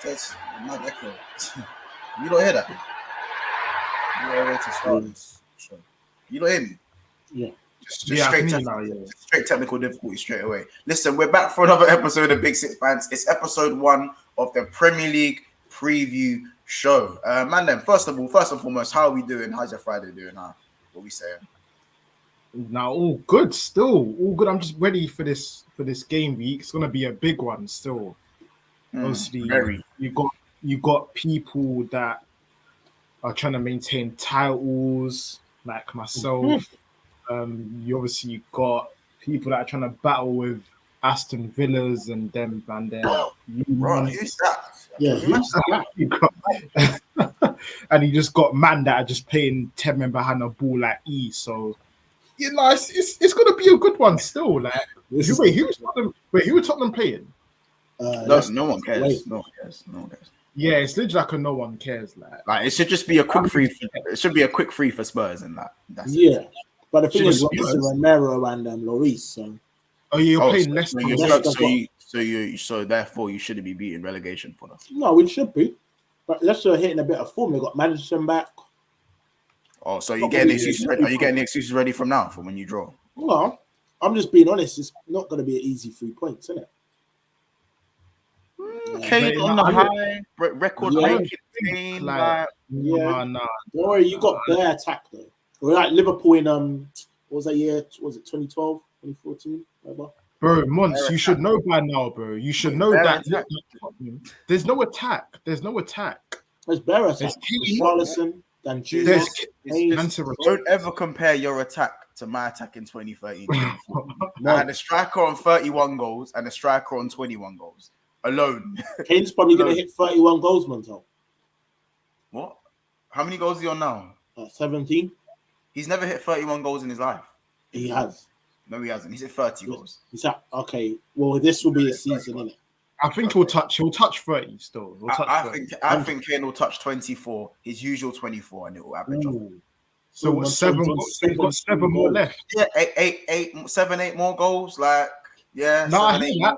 That's my echo. You don't hear that? You don't hear to start this show. You don't hear me? Yeah. Just straight technical difficulty straight away. Listen, we're back for another episode of Big Six Bands. It's episode 1 of the Premier League preview show. Man, then first and foremost, how are we doing? How's your Friday doing? What are we saying? Now, all good. Still, all good. I'm just ready for this game week. It's gonna be a big one. Still, obviously, you got people that are trying to maintain titles, like myself. You obviously got people that are trying to battle with Aston Villas and them, and then who's that? Yeah, and you just got man that are just playing 10 men behind a ball like E. So it's gonna be a good one still. Like, who was Tottenham playing? No one cares. No one cares. Yeah, it's literally like a no one cares. Like it should just be a quick free. It should be a quick free for Spurs and that. That's it. But the thing is, it's Romero and Lloris. So. Oh, yeah, you're playing Leicester. So therefore, you shouldn't be beating relegation for them. No, we should be. But Leicester are hitting a bit of form. They got Madison back. Oh, so you're getting the excuses ready? Are you getting the excuses ready from now, from when you draw? No, I'm just being honest. It's not going to be an easy 3 points, is it? Kane on the high record making Kane. Don't worry, you got their attack though. We're like Liverpool in what was that year? Was it 2012, 2014? Whatever. Bro, Mons, you should know by now, bro. You should know that there's no attack. There's bare attack. There's Charlison, then Judas. Don't ever compare your attack to my attack in 2013. I had a striker on 31 goals and a striker on 21 goals. Alone. Kane's probably going to hit 31 goals, Montel. What? How many goals is he on now? 17. He's never hit 31 goals in his life. He has. No, he hasn't. He's hit 30 goals. Okay. Well, this will be a season, isn't it? I think he'll touch 30 still. I think Kane will touch 24, his usual 24, and it will average off. So what, 7 more left? Yeah, 7, 8 more goals. Like, yeah. No, I hear that.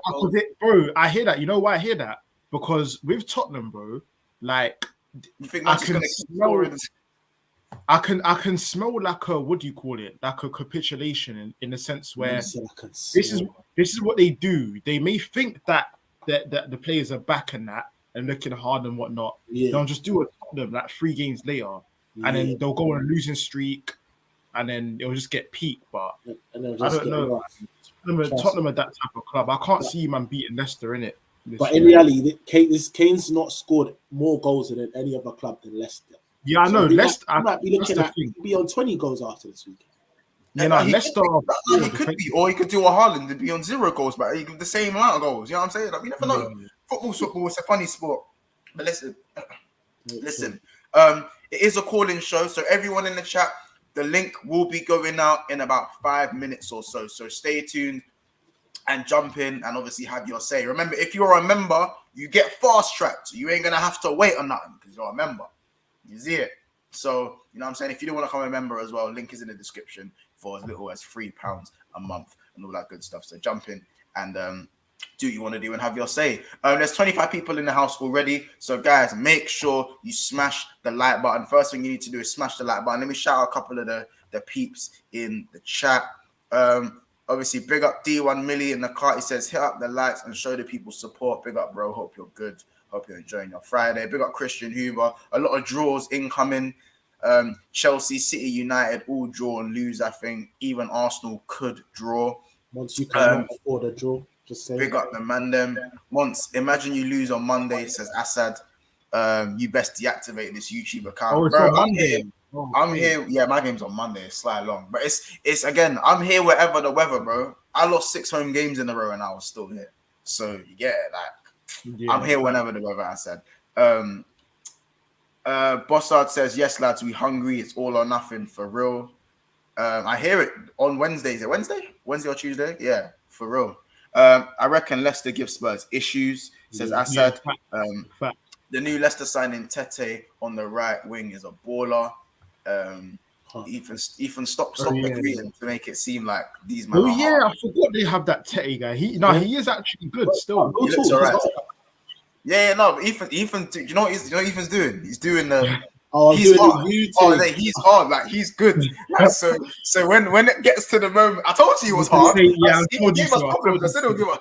Bro, I hear that. You know why I hear that? Because with Tottenham, bro, like, you think I can smell. I can smell like a, what do you call it? Like a capitulation in the sense where this is what they do. They may think that the players are back and that and looking hard and whatnot. Yeah. They'll just do it them like 3 games later, and then they'll go on a losing streak, and then it'll just get peaked. But I don't know. Tottenham are that type of club. I can't see man beating Leicester in it. But in reality, Kane's not scored more goals than any other club than Leicester. Yeah, I know. Leicester might be looking at be on 20 goals after this weekend. Yeah, Leicester. He could be, or he could do a Haaland and be on 0 goals, but he could the same amount of goals. You know what I'm saying? Like, we never know. Football, it's a funny sport. But listen. It is a call-in show, so everyone in the chat, the link will be going out in about 5 minutes or so. So stay tuned and jump in and obviously have your say. Remember, if you're a member, you get fast-tracked. You ain't gonna have to wait on nothing because you're a member. You see it. So, you know what I'm saying? If you don't want to become a member as well, link is in the description for as little as £3 a month and all that good stuff. So jump in and do what you want to do and have your say. There's 25 people in the house already. So guys, make sure you smash the like button. First thing you need to do is smash the like button. Let me shout out a couple of the peeps in the chat. Obviously, big up D1 Millie in the car. He says, hit up the likes and show the people support. Big up, bro. Hope you're good. Hope you're enjoying your Friday. Big up Christian Huber. A lot of draws incoming. Chelsea, City, United all draw and lose, I think. Even Arsenal could draw. Once you can afford a draw, just say. Big up the man them. Once, imagine you lose on Monday, says Assad. You best deactivate this YouTube account. Oh, it's on Monday. I'm here. Yeah, my game's on Monday. It's slightly long. But it's again, I'm here wherever the weather, bro. I lost 6 home games in a row and I was still here. So you get it, like. Yeah. I'm here whenever the weather, I said. Bossard says, yes, lads, we hungry. It's all or nothing for real. I hear it on Wednesday. Is it Wednesday? Wednesday or Tuesday? Yeah, for real. I reckon Leicester gives Spurs issues, says Assad. The new Leicester signing Tete on the right wing is a baller. Ethan, stop agreeing to make it seem like these men. Oh yeah, I forgot they have that Tete guy. He is actually good still. He looks alright. Yeah, no, Ethan, do you know what Ethan's doing? He's doing the. He's hard. He's hard. Like he's good. Like, so when it gets to the moment, I told you he was hard. Yeah, he gave us problems. I said he'll give us.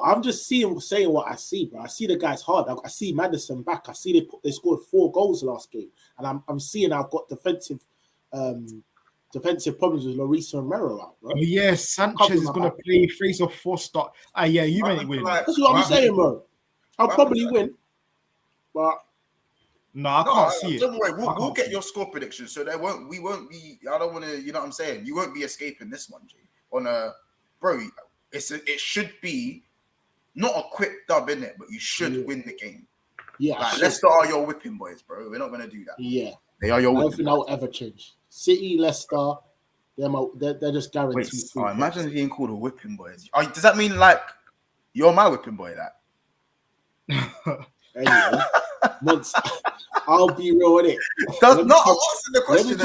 I'm just saying what I see, bro. I see the guy's hard. I see Maddison back. I see they scored 4 goals last game, and I'm seeing I've got defensive problems with Lloris and Romero out, bro. Oh, yeah, Sanchez is gonna play face off 4 star. Yeah, you may win. That's what I'm saying, bro. I'll probably win, but no, I can't see it. Don't worry, we'll get your score prediction, so we won't be. I don't want to. You know what I'm saying? You won't be escaping this one, G. Bro. It should be not a quick dub in it, but you should win the game. Yeah, like, Leicester are your whipping boys, bro. We're not gonna do that. Yeah, they are your. I don't think that will ever change. City, Leicester, they're just guaranteed. Imagine being called a whipping boys. Does that mean like you're my whipping boy? That. Anyway, once I'll be real with it. Answer the question.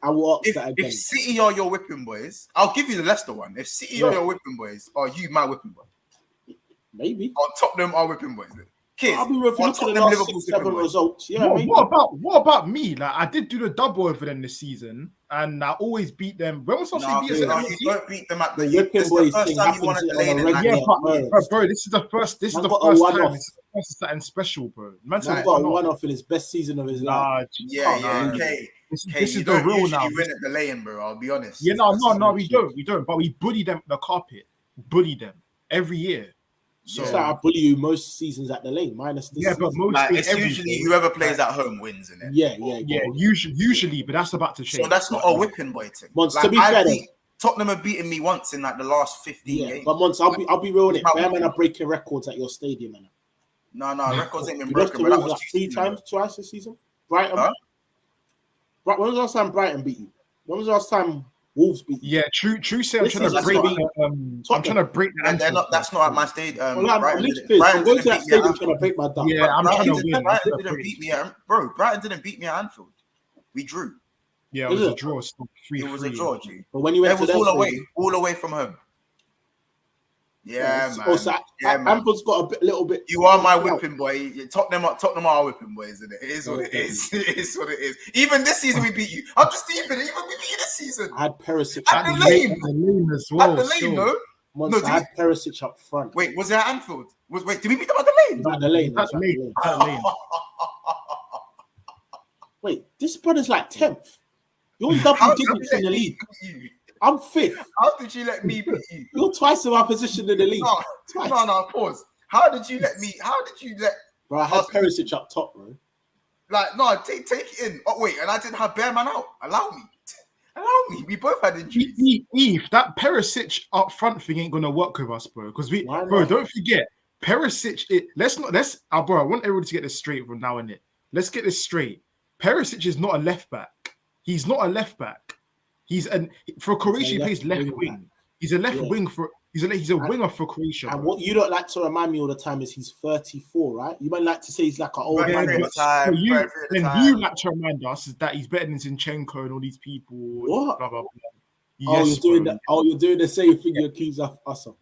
I will ask that again. If City are your whipping boys, I'll give you the Leicester one. If City are your whipping boys, are you my whipping boy? Maybe. Or Tottenham are whipping boys. Kids, I'll be real. Looking at the last 6-7 results. Yeah. What about me? Like I did do the double over them this season, and I always beat them. When was I beat them? You don't beat them at the whipping boys thing. Bro, this is the first. This is the first time. It's something special, bro. Man's got a one-off in his best season of his life. Okay. This is the real now. You win at the lane, bro. I'll be honest. Yeah, no, we don't. But we bully them the carpet. Bully them every year. So I bully you most seasons at the lane, minus this. Yeah, but it's usually whoever plays at home wins, isn't it? Yeah. Usually, but that's about to change. So that's not a whipping boy thing. To be fair, Tottenham have beaten me once in like the last 15 games. But Monts, I'll be real with it. Bearman are breaking records at your stadium, man. No, records ain't been broken. But that was like 3 times, twice this season. Brighton. When was the last time Brighton beat you? When was the last time Wolves beat you? Yeah, true. Say I'm trying to break. I'm trying to break. That's not at my stadium. I'm going to that stadium trying to break my duck. Yeah, I'm trying to win. Brighton didn't beat me, bro. Brighton didn't beat me at Anfield. We drew. Yeah, it was a draw. It was a draw, G. But when you went to all away from home. Yeah, man. Also, Anfield's got a little bit. You are my whipping boy. Tottenham are whipping boys, isn't it? It is what it is. It is what it is. Even this season, we beat you. I'm just even we beat you this season. I had Perisic at the lane as well. At the lane, no. I had Perisic up front. Wait, was it at Anfield? Wait, did we beat them at the lane? At the lane. Wait, this brother's like 10th. You're double digits in the league. I'm 5th. How did you let me beat you? You're twice in my position in the league. No, pause. How did you let? Bro, I had Perisic up top, bro. Like, no, take it in. Oh, wait, and I didn't have Bearman out. Allow me. We both had injuries. Eve, that Perisic up front thing ain't gonna work with us, bro. Because don't forget, Perisic. Bro, I want everybody to get this straight from now on. Let's get this straight. Perisic is not a left back. He's not a left back. For Croatia, he plays left wing. He's a left wing he's a winger for Croatia. And what you don't like to remind me all the time is he's 34, right? You might like to say he's like an old man. You like to remind us is that he's better than Zinchenko and all these people. What? Blah, blah, blah. Yes, you're doing that. You're doing the same thing you accuse us of.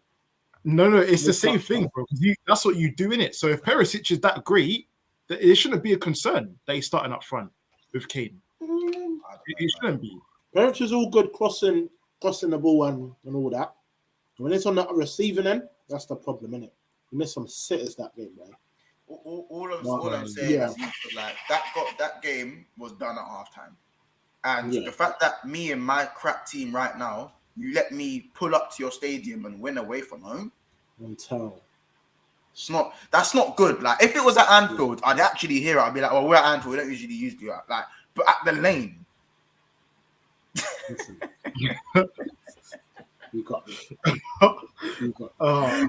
No, it's the same thing, bro. That's what you do in it. So if Perisic is that great, it shouldn't be a concern that he's starting up front with Kane. It shouldn't be. Perisic is all good crossing the ball and all that. When it's on the receiving end, that's the problem, isn't it? You missed some sitters that game, man. All I'm saying is like that game was done at halftime. And the fact that me and my crap team right now, you let me pull up to your stadium and win away from home. That's not good. Like if it was at Anfield, I'd actually hear it. I'd be like, well, we're at Anfield, we don't usually use the like, but at the lane.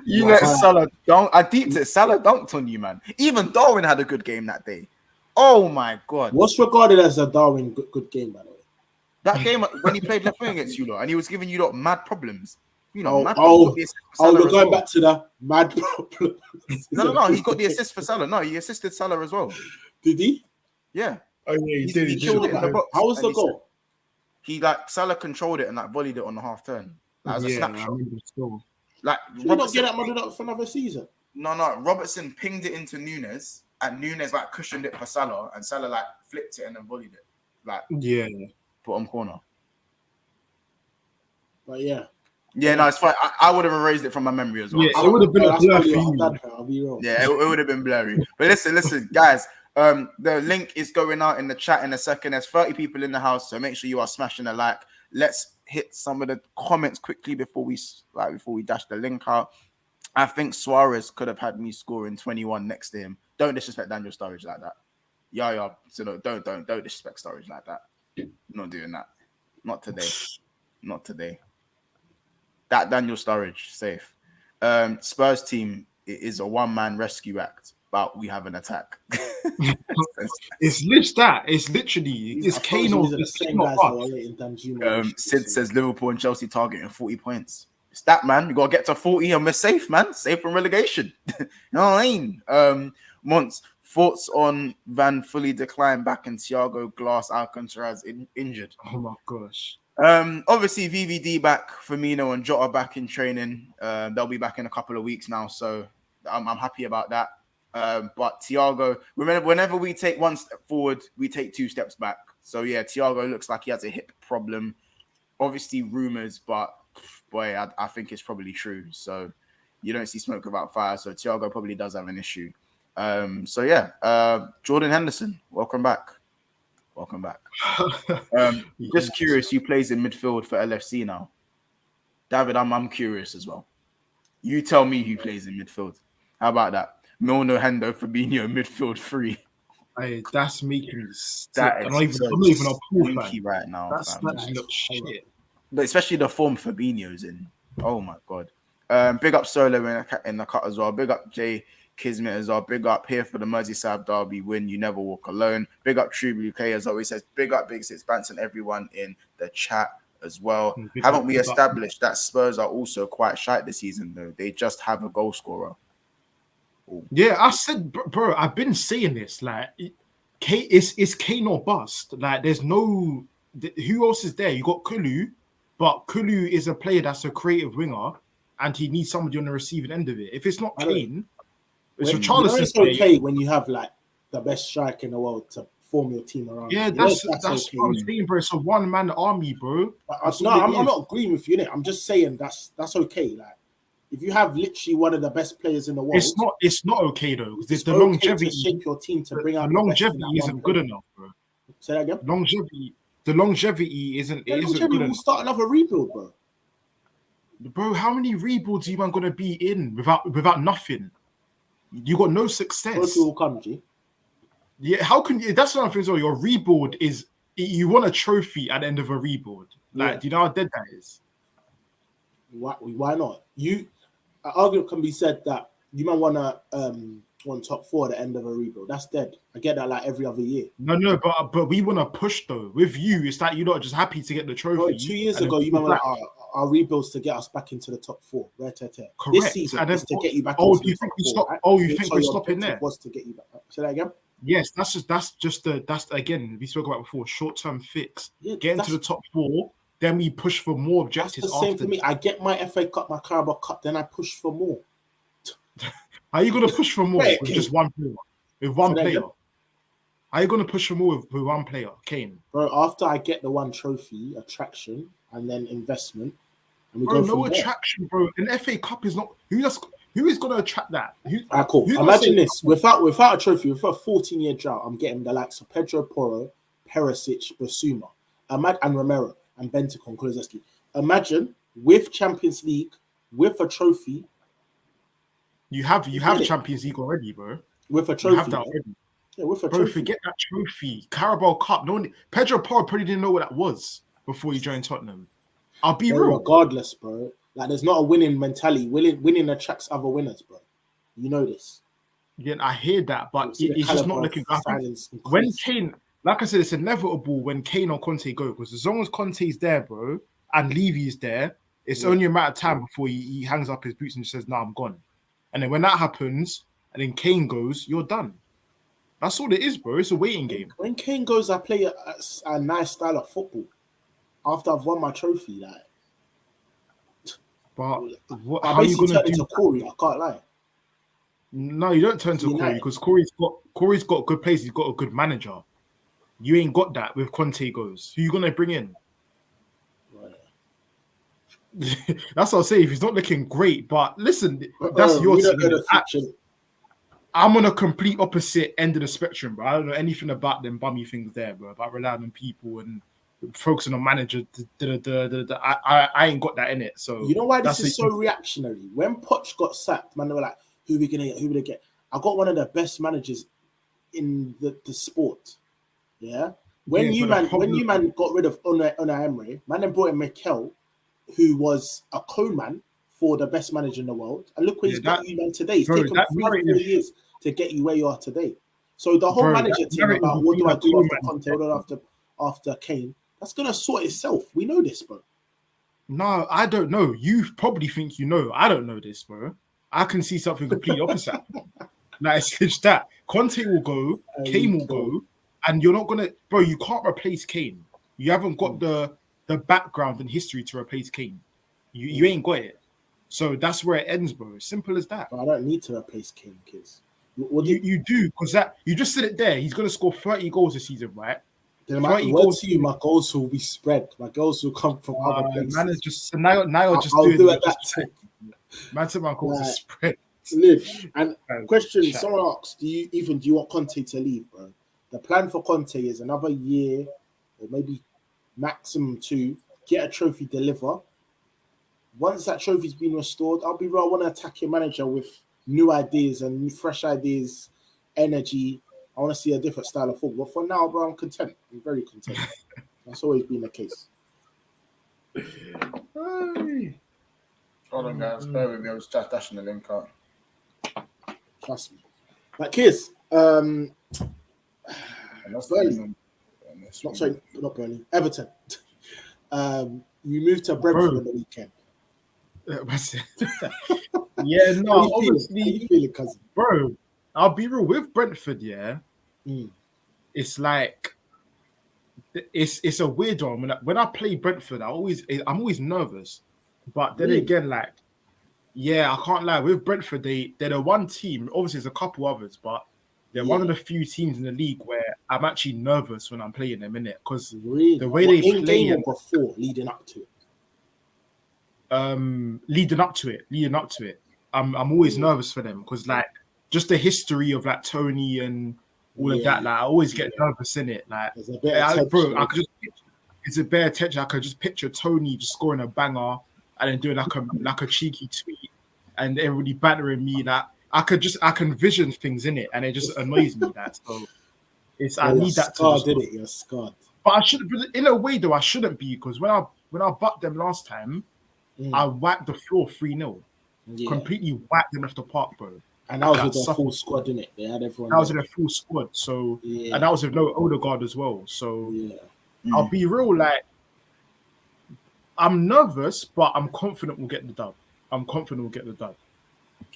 You let Salah dunk. I deeped it. Salah dunked on you, man. Even Darwin had a good game that day. Oh my god! What's regarded as a Darwin good game, by the way? That game when he played left wing against you lot, and he was giving you lot mad problems. You know, we're going back to the mad problems. No. He got the assist for Salah. No, he assisted Salah as well. Did he? Yeah. Oh yeah, he did. He killed it in the box. How was the goal? Salah controlled it and volleyed it on the half turn. That was a snapshot. Like, did we not get that money up for another season? No. Robertson pinged it into Nunes, and Nunes like cushioned it for Salah, and Salah like flipped it and then volleyed it. Like bottom corner. But yeah. Yeah, no, it's fine. I would have erased it from my memory as well. Yeah, it would have been a blur for you. I'll be wrong. Yeah, it would have been blurry. But listen, guys. The link is going out in the chat in a second. There's 30 people in the house, so make sure you are smashing a like. Let's hit some of the comments quickly before we dash the link out. I think Suarez could have had me scoring 21 next to him. Don't disrespect Daniel Sturridge like that. Yeah. So no, don't disrespect Sturridge like that. I'm not doing that. Not today. Not today. That Daniel Sturridge safe. Spurs team is a one-man rescue act, but we have an attack. It's literally Kane or the same guys. Sid says Liverpool and Chelsea targeting 40 points. It's that, man. You gotta get to 40 and we're safe, man. Safe from relegation. You know what I mean? Monts, thoughts on Van fully declined back and Thiago Glass Alcantara injured. Oh my gosh. Obviously VVD back, Firmino and Jota back in training. They'll be back in a couple of weeks now, so I'm happy about that. But Thiago, remember, whenever we take one step forward, we take two steps back. So yeah, Thiago looks like he has a hip problem. Obviously rumors, but boy, I think it's probably true. So you don't see smoke without fire. So Thiago probably does have an issue. So yeah, Jordan Henderson, welcome back. Just curious, who plays in midfield for LFC now? David, I'm curious as well. You tell me who plays in midfield. How about that? Milner, Hendo, Fabinho, midfield 3. Hey, that's making me sick. That I'm not even a pool fan right now. That looks shit. But especially the form Fabinho's in. Oh my god. Big up Solo in the cut as well. Big up Jay Kismet as well. Big up here for the Merseyside Derby win. You never walk alone. Big up True Blue K as always says. Big up Big Six Bants and everyone in the chat as well. Haven't we established that Spurs are also quite shite this season though? They just have a goal scorer. Ooh. Yeah, I said, bro, I've been saying this. Like, it's Kane or bust. Like, there's no... Who else is there? You got Kulu, but Kulu is a player that's a creative winger, and he needs somebody on the receiving end of it. If it's not Kane... It's okay when you have like the best striker in the world to form your team around. Yeah, that's okay, what I'm saying, bro. It's a one-man army, bro. I'm not agreeing with you, innit? I'm just saying that's okay. Like, if you have literally one of the best players in the world, it's not okay though. Because the longevity to shape your team to bring out longevity isn't good enough, bro. Say that again. The longevity isn't good enough. We'll start another rebuild, bro. Bro, how many rebuilds are you man gonna be in without nothing? You got no success. Will come, G. Yeah, how can you? That's another thing as well. Your rebuild is you want a trophy at the end of a rebuild. Like, do you know how dead that is? Why not? An argument can be said that you might want top 4 at the end of a rebuild. That's dead. I get that like every other year. No, but we want to push though. With you, it's like you're not just happy to get the trophy. Bro, 2 years ago, you might want our rebuilds to get us back into the top 4. Correct. This season is to get you back. Oh, do you think we stop? Oh, you think we're stopping there? Was to get you back. Say that again. Yes, that's again we spoke about before. Short-term fix. Get into the top 4. Then we push for more objectives. That's the same for me. I get my FA Cup, my Carabao Cup, then I push for more. How are you going to push for more with just one player? With one player? How are you going to push for more with one player? Kane. Bro, after I get the one trophy, attraction, and then investment, and we bro, go no attraction, bro. An FA Cup is not... Who is going to attract that? Cool. Imagine this. Without a trophy, without a 14-year drought, I'm getting the likes of Pedro Porro, Perisic, Basuma, and Romero, and Bentancur and Kulusevski. Imagine with Champions League, with a trophy. You have Champions League already, bro. With a trophy. You have that already. Yeah, with a bro, trophy. Forget that trophy. Carabao Cup. Pedro Porro probably didn't know what that was before he joined Tottenham. I'll be real. Regardless, bro. Like, there's not a winning mentality. Winning attracts other winners, bro. You know this. Yeah, I hear that, but it's just not looking good. When Kane... Like I said, it's inevitable when Kane or Conte go, because as long as Conte's there, bro, and Levy's there, it's only a matter of time before he hangs up his boots and says, "Nah, I'm gone." And then when that happens, and then Kane goes, you're done. That's all it is, bro. It's a waiting game. When Kane goes, I play a nice style of football. After I've won my trophy, like. But how are you going to do? Corey, I can't lie. No, you don't turn to Corey because Corey's got good players. He's got a good manager. You ain't got that with Conte goes. Who you gonna bring in? That's what I'll say. If he's not looking great, but listen, that's your team. I'm on a complete opposite end of the spectrum, bro. I don't know anything about them bummy things there, bro. About relying on people and focusing on manager. I ain't got that in it. So you know why this is so reactionary? When Poch got sacked, man, they were like, "Who we gonna get? Who we gonna get?" I got one of the best managers in the sport. Yeah. When you man got rid of Unai Emery, man, then brought in Mikel, who was a co-man for the best manager in the world, and look where he's got you man today. It's taken 3-4 years to get you where you are today. So the whole manager thing about what do I do after Conte, what do I after Kane, that's gonna sort itself. We know this, bro. No, I don't know. You probably think you know. I don't know this, bro. I can see something completely opposite. Like it's that Conte will go, Kane will go, and you're not gonna, bro. You can't replace Kane. You haven't got the background and history to replace Kane. You ain't got it. So that's where it ends, bro. Simple as that. But I don't need to replace Kane, kids. You do, because that you just said it there. He's gonna score 30 goals this season, right? Then my goals will be spread. My goals will come from other places. Man, just so now just I'll doing do it that time. Man said my goals are spread. And question: someone asked, do you want Conte to leave, bro? The plan for Conte is another year or maybe maximum 2. Get a trophy, deliver. Once that trophy's been restored, I'll be real. I want to attack your manager with new ideas and fresh ideas, energy. I want to see a different style of football. But for now, bro, I'm content. I'm very content. That's always been the case. Hold on, guys. Bear with me. I was just dashing the link out. Trust me. Like, Kiz, Burnley. Not Burnley. Everton. You moved to Brentford on the weekend. Yeah, no, obviously. How you feeling, cousin? Bro, I'll be real with Brentford, yeah. It's like it's a weird one. When I play Brentford, I'm always nervous. But then again, like, yeah, I can't lie. With Brentford, they're the one team. Obviously, there's a couple others, but they're one of the few teams in the league where I'm actually nervous when I'm playing them, innit? Because the way they play or before leading up to it. Leading up to it, I'm always nervous for them because like just the history of like Tony and all of that. Like I always get nervous in it. Like it's a bare attention. I could just picture Tony just scoring a banger and then doing like a cheeky tweet and everybody battering me. Like I can vision things in it and it just annoys me. That so I need that to. You're scarred. But I should, in a way though, I shouldn't be because when I bucked them last time. I wiped the floor 3-0. Completely wiped them off the park, bro. And that was with their full squad, didn't it? They had everyone. That was with their full squad. So and that was with no Odegaard as well. So I'll be real, like I'm nervous, but I'm confident we'll get the dub. All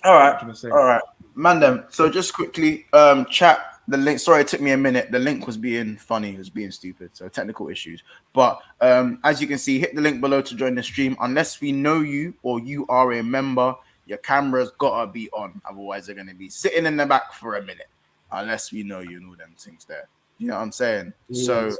right, man. So just quickly, chat. The link. Sorry, it took me a minute. The link was being funny. It was being stupid. So technical issues. But as you can see, hit the link below to join the stream. Unless we know you or you are a member, your camera's gotta be on. Otherwise, they're gonna be sitting in the back for a minute. Unless we know you and all them things there. You know what I'm saying? Yes. So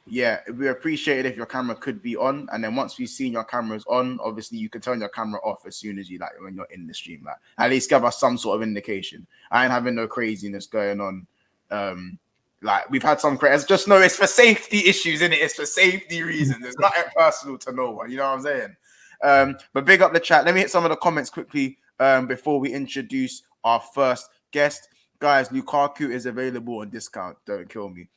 yeah, we appreciate it if your camera could be on. And then once we've seen your cameras on, obviously you can turn your camera off as soon as you like when you're in the stream. Like at least give us some sort of indication. I ain't having no craziness going on. Like we've had some crazy. Just know it's for safety issues, innit? It's for safety reasons. It's not personal to no one. You know what I'm saying? But big up the chat. Let me hit some of the comments quickly before we introduce our first guest. Guys, Lukaku is available on discount. Don't kill me.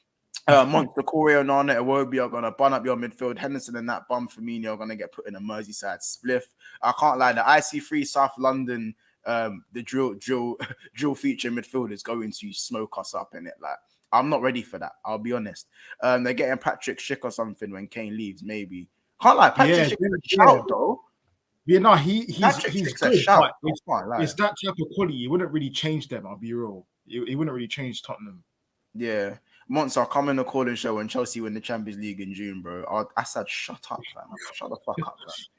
Monster Corey and Nana Iwobi are gonna bun up your midfield. Henderson and that bum Firmino are gonna get put in a Merseyside spliff. I can't lie, the IC3 South London, the drill feature midfield is going to smoke us up in it. Like I'm not ready for that. I'll be honest. They're getting Patrick Schick or something when Kane leaves. Maybe can't lie. Patrick Schick is a shout though. Yeah, no, he's good. Shout. It's that type of quality. It wouldn't really change them. I'll be real. It wouldn't really change Tottenham. Yeah. Monster, come in the calling show when Chelsea win the Champions League in June, bro. I said, shut up, man. Shut the fuck up,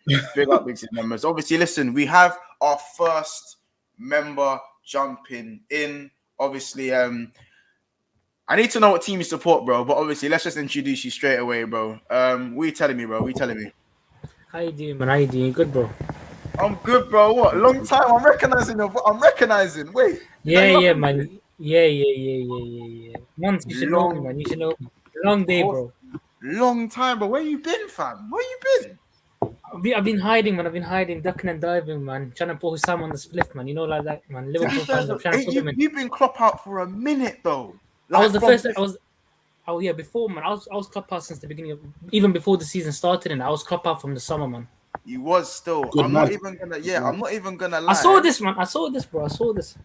man. Big up, big members. Obviously, listen, we have our first member jumping in. Obviously, I need to know what team you support, bro. But obviously, let's just introduce you straight away, bro. What are you telling me, bro? What are you telling me? How you doing, man? How you doing? Good, bro. I'm good, bro. What? Long time. I'm recognizing your. I'm recognizing. Wait. Yeah, man. Yeah. Once you should know me, man. You should know me. Long day, bro. Long time, but where you been, fam? Where you been? I've been hiding, man. I've been hiding, ducking and diving, man. Trying to put Sam on the split, man. You know, like that, man. Liverpool fans. I'm trying to put them in. You've been Klopp out for a minute, though. I was the first. Oh yeah, before, man. I was Klopp out since the beginning of, even before the season started, and I was Klopp out from the summer, man. You was still. I'm not even gonna lie. I saw this, man. I saw this, bro. I saw this.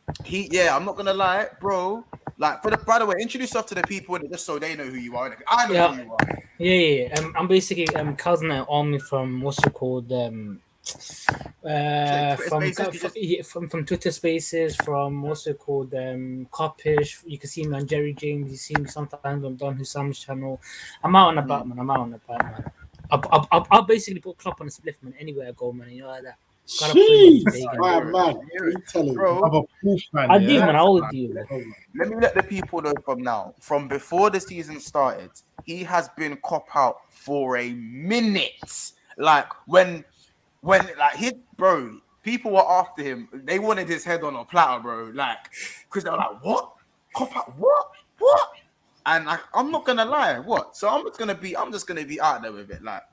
I'm not gonna lie, bro. Like, by the way, introduce yourself to the people just so they know who you are. I know who you are. Yeah. I'm basically cousin and army from what's it called? From Twitter Spaces, from what's it called? Copish. You can see me on Jerry James. You see me sometimes on Don Husam's channel. I'm out and about, man. man. I'll basically put Klopp on a spliff, man. Anywhere I go, man. You know, like that. Jeez, man. Bro, I do, man. I always do. Let me let the people know from now. From before the season started, he has been Klopp out for a minute. Like when bro, people were after him. They wanted his head on a platter, bro. Like, because they were like, what? Klopp out? What? And I'm not gonna lie, what? So I'm just gonna be out there with it. Like,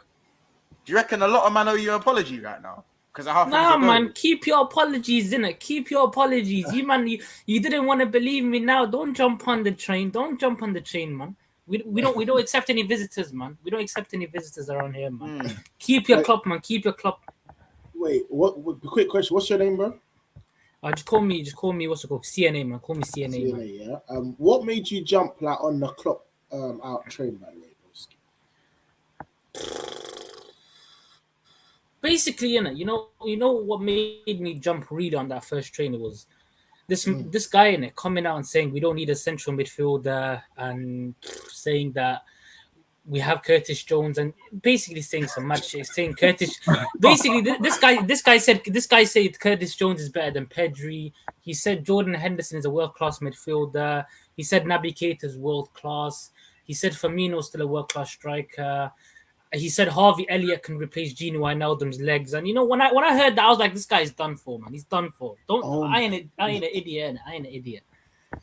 do you reckon a lot of man owe you an apology right now? Because man, keep your apologies, innit? Keep your apologies. You didn't want to believe me now. Don't jump on the train. Man. We don't accept any visitors, man. We don't accept any visitors around here, man. Keep your club, man. Keep your club. Wait, what? Quick question. What's your name, bro? Just call me. What's it called? CNA, man. Call me CNA, man. Yeah. What made you jump like on the clock out train, by the way, Basically, you know what made me jump really on that first train? It was this guy in it coming out and saying we don't need a central midfielder and saying that we have Curtis Jones and basically saying some mad shit. Saying Curtis, basically this guy said Curtis Jones is better than Pedri. He said Jordan Henderson is a world class midfielder. He said Naby Keita is world class. He said Firmino is still a world class striker. He said Harvey Elliott can replace Gino Wijnaldum's legs, and when I heard that, I was like, "This guy's done for, man. He's done for." I ain't an idiot.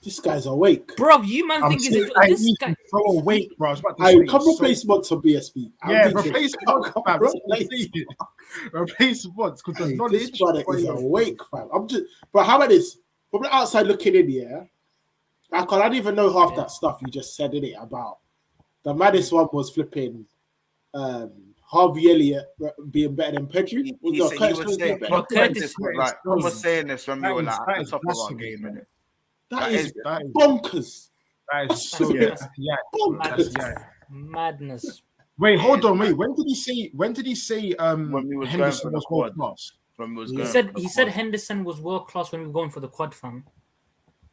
This guy's awake, bro. You man think he's this guy so awake, bro. Come replace Mods on BSB. Replace Mods, fam. Replace Mods because there's knowledge. This brother is awake, fam. But how about this? From the outside looking in, yeah. I didn't even know half that stuff you just said in it about. The maddest one was flipping. Harvey Elliott being better than Pedri. I was saying this when we were like at the top of our game, innit? That is bonkers. That is so bonkers. Madness. Wait, hold on. When did he say? Henderson was world class. He said Henderson was world class when we were going for the quad, fam.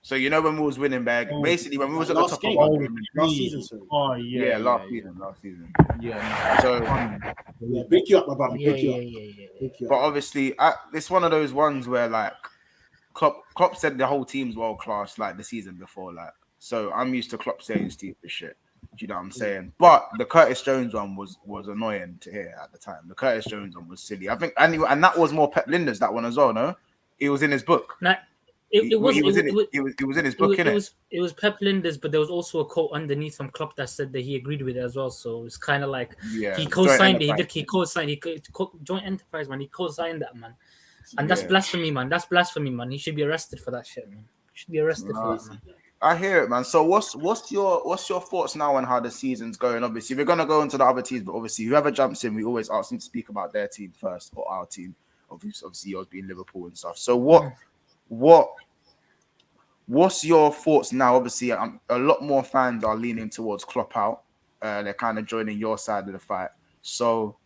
So when we was winning bag, basically when we was at the top of our game last season. Last season. Yeah. So pick you up, my brother. Pick you up. But obviously, it's one of those ones where like Klopp said the whole team's world class like the season before, like. So I'm used to Klopp saying stupid shit. Do you know what I'm saying? But the Curtis Jones one was annoying to hear at the time. The Curtis Jones one was silly. I think, and that was more Pep Linders, that one as well. No, it was in his book. It was in his book, innit? It was Pep Linders, but there was also a quote underneath from Klopp that said that he agreed with it as well. So it's kind of like he co-signed it. He co-signed joint enterprise, man. He co-signed that, man. And that's blasphemy, man. That's blasphemy, man. He should be arrested for that shit, man. He should be arrested for that, man. I hear it, man. So what's your thoughts now on how the season's going? Obviously, we're gonna go into the other teams, but obviously, whoever jumps in, we always ask them to speak about their team first or our team. Obviously, yours being Liverpool and stuff. So what's your thoughts now? Obviously, a lot more fans are leaning towards Klopp out. They're kind of joining your side of the fight. So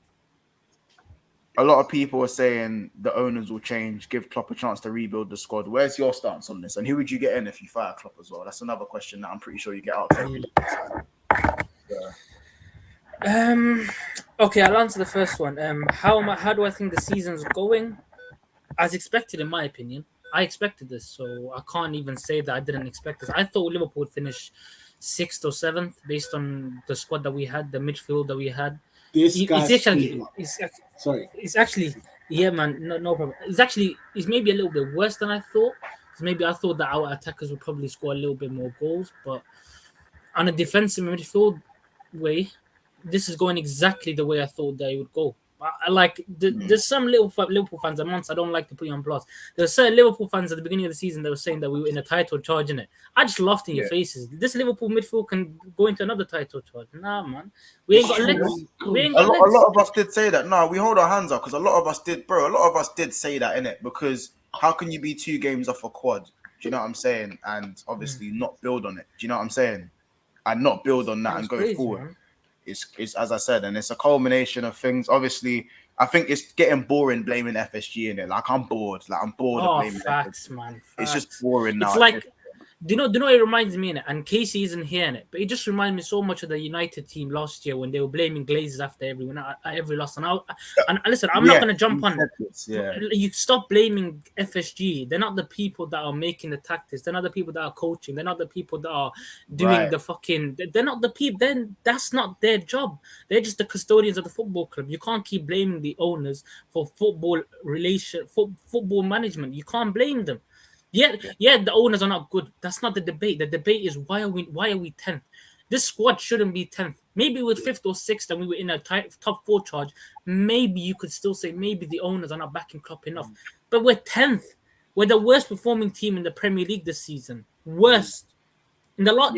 a lot of people are saying the owners will change, give Klopp a chance to rebuild the squad. Where's your stance on this? And who would you get in if you fire Klopp as well? That's another question that I'm pretty sure you get out there. Okay, I'll answer the first one. How do I think the season's going? As expected, in my opinion. I expected this, so I can't even say that I didn't expect this. I thought Liverpool would finish 6th or 7th based on the squad that we had, the midfield that we had. This It's guy's actually, sorry. It's actually, yeah, man, no problem. It's maybe a little bit worse than I thought. Because maybe I thought that our attackers would probably score a little bit more goals, but on a defensive midfield way, this is going exactly the way I thought they would go. There's some Liverpool fans, amongst I don't like to put you on blast. There's certain Liverpool fans at the beginning of the season that were saying that we were in a title charge in it. I just laughed in your faces. This Liverpool midfield can go into another title charge. Nah, man, we ain't got legs. A lot of us did say that. No, we hold our hands up because a lot of us did, bro. A lot of us did say that, innit? Because how can you be 2 games off a quad? Do you know what I'm saying? And obviously not build on it. Do you know what I'm saying? And not build on that and go forward. Man. It's as I said, and it's a culmination of things. Obviously, I think it's getting boring blaming FSG in it. Like I'm bored. Like I'm bored of blaming facts, FSG. Man. Facts. It's just boring now. It's like, do you know it reminds me in it, and Casey isn't here in it, but it just reminds me so much of the United team last year when they were blaming Glazers after every loss. And listen, I'm not gonna jump on it. You stop blaming FSG. They're not the people that are making the tactics. They're not the people that are coaching. They're not the people that are doing the fucking. They're not the people. Then that's not their job. They're just the custodians of the football club. You can't keep blaming the owners for football management. You can't blame them. Yeah, the owners are not good. That's not the debate. The debate is why are we 10th? This squad shouldn't be 10th. Maybe with 5th or 6th and we were in a top 4 charge, maybe you could still say maybe the owners are not backing Klopp enough. But we're 10th. We're the worst performing team in the Premier League this season. Worst. In the lot,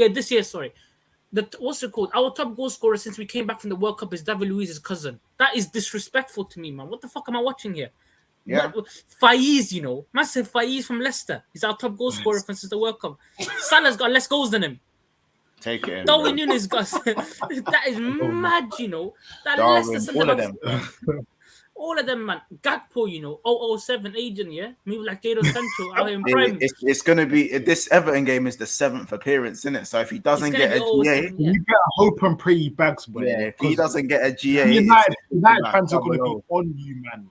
this year, sorry. What's it called? Our top goal scorer since we came back from the World Cup is David Luiz's cousin. That is disrespectful to me, man. What the fuck am I watching here? Yeah, Faiz, massive Faiz from Leicester. He's our top goal scorer since the World Cup. Salah's got less goals than him. Take it. Darwin Núñez got that is mad, That Darwin, Leicester all of them. All of them, man. Gakpo, 007 agent, yeah? Move like Jadon Sancho out in PREM. It's going to be, this Everton game is the 7th appearance, isn't it? So if he doesn't get a GA, you better hope and pray he bags, boy. Yeah, if he doesn't get a GA, United fans are going to be on you, man.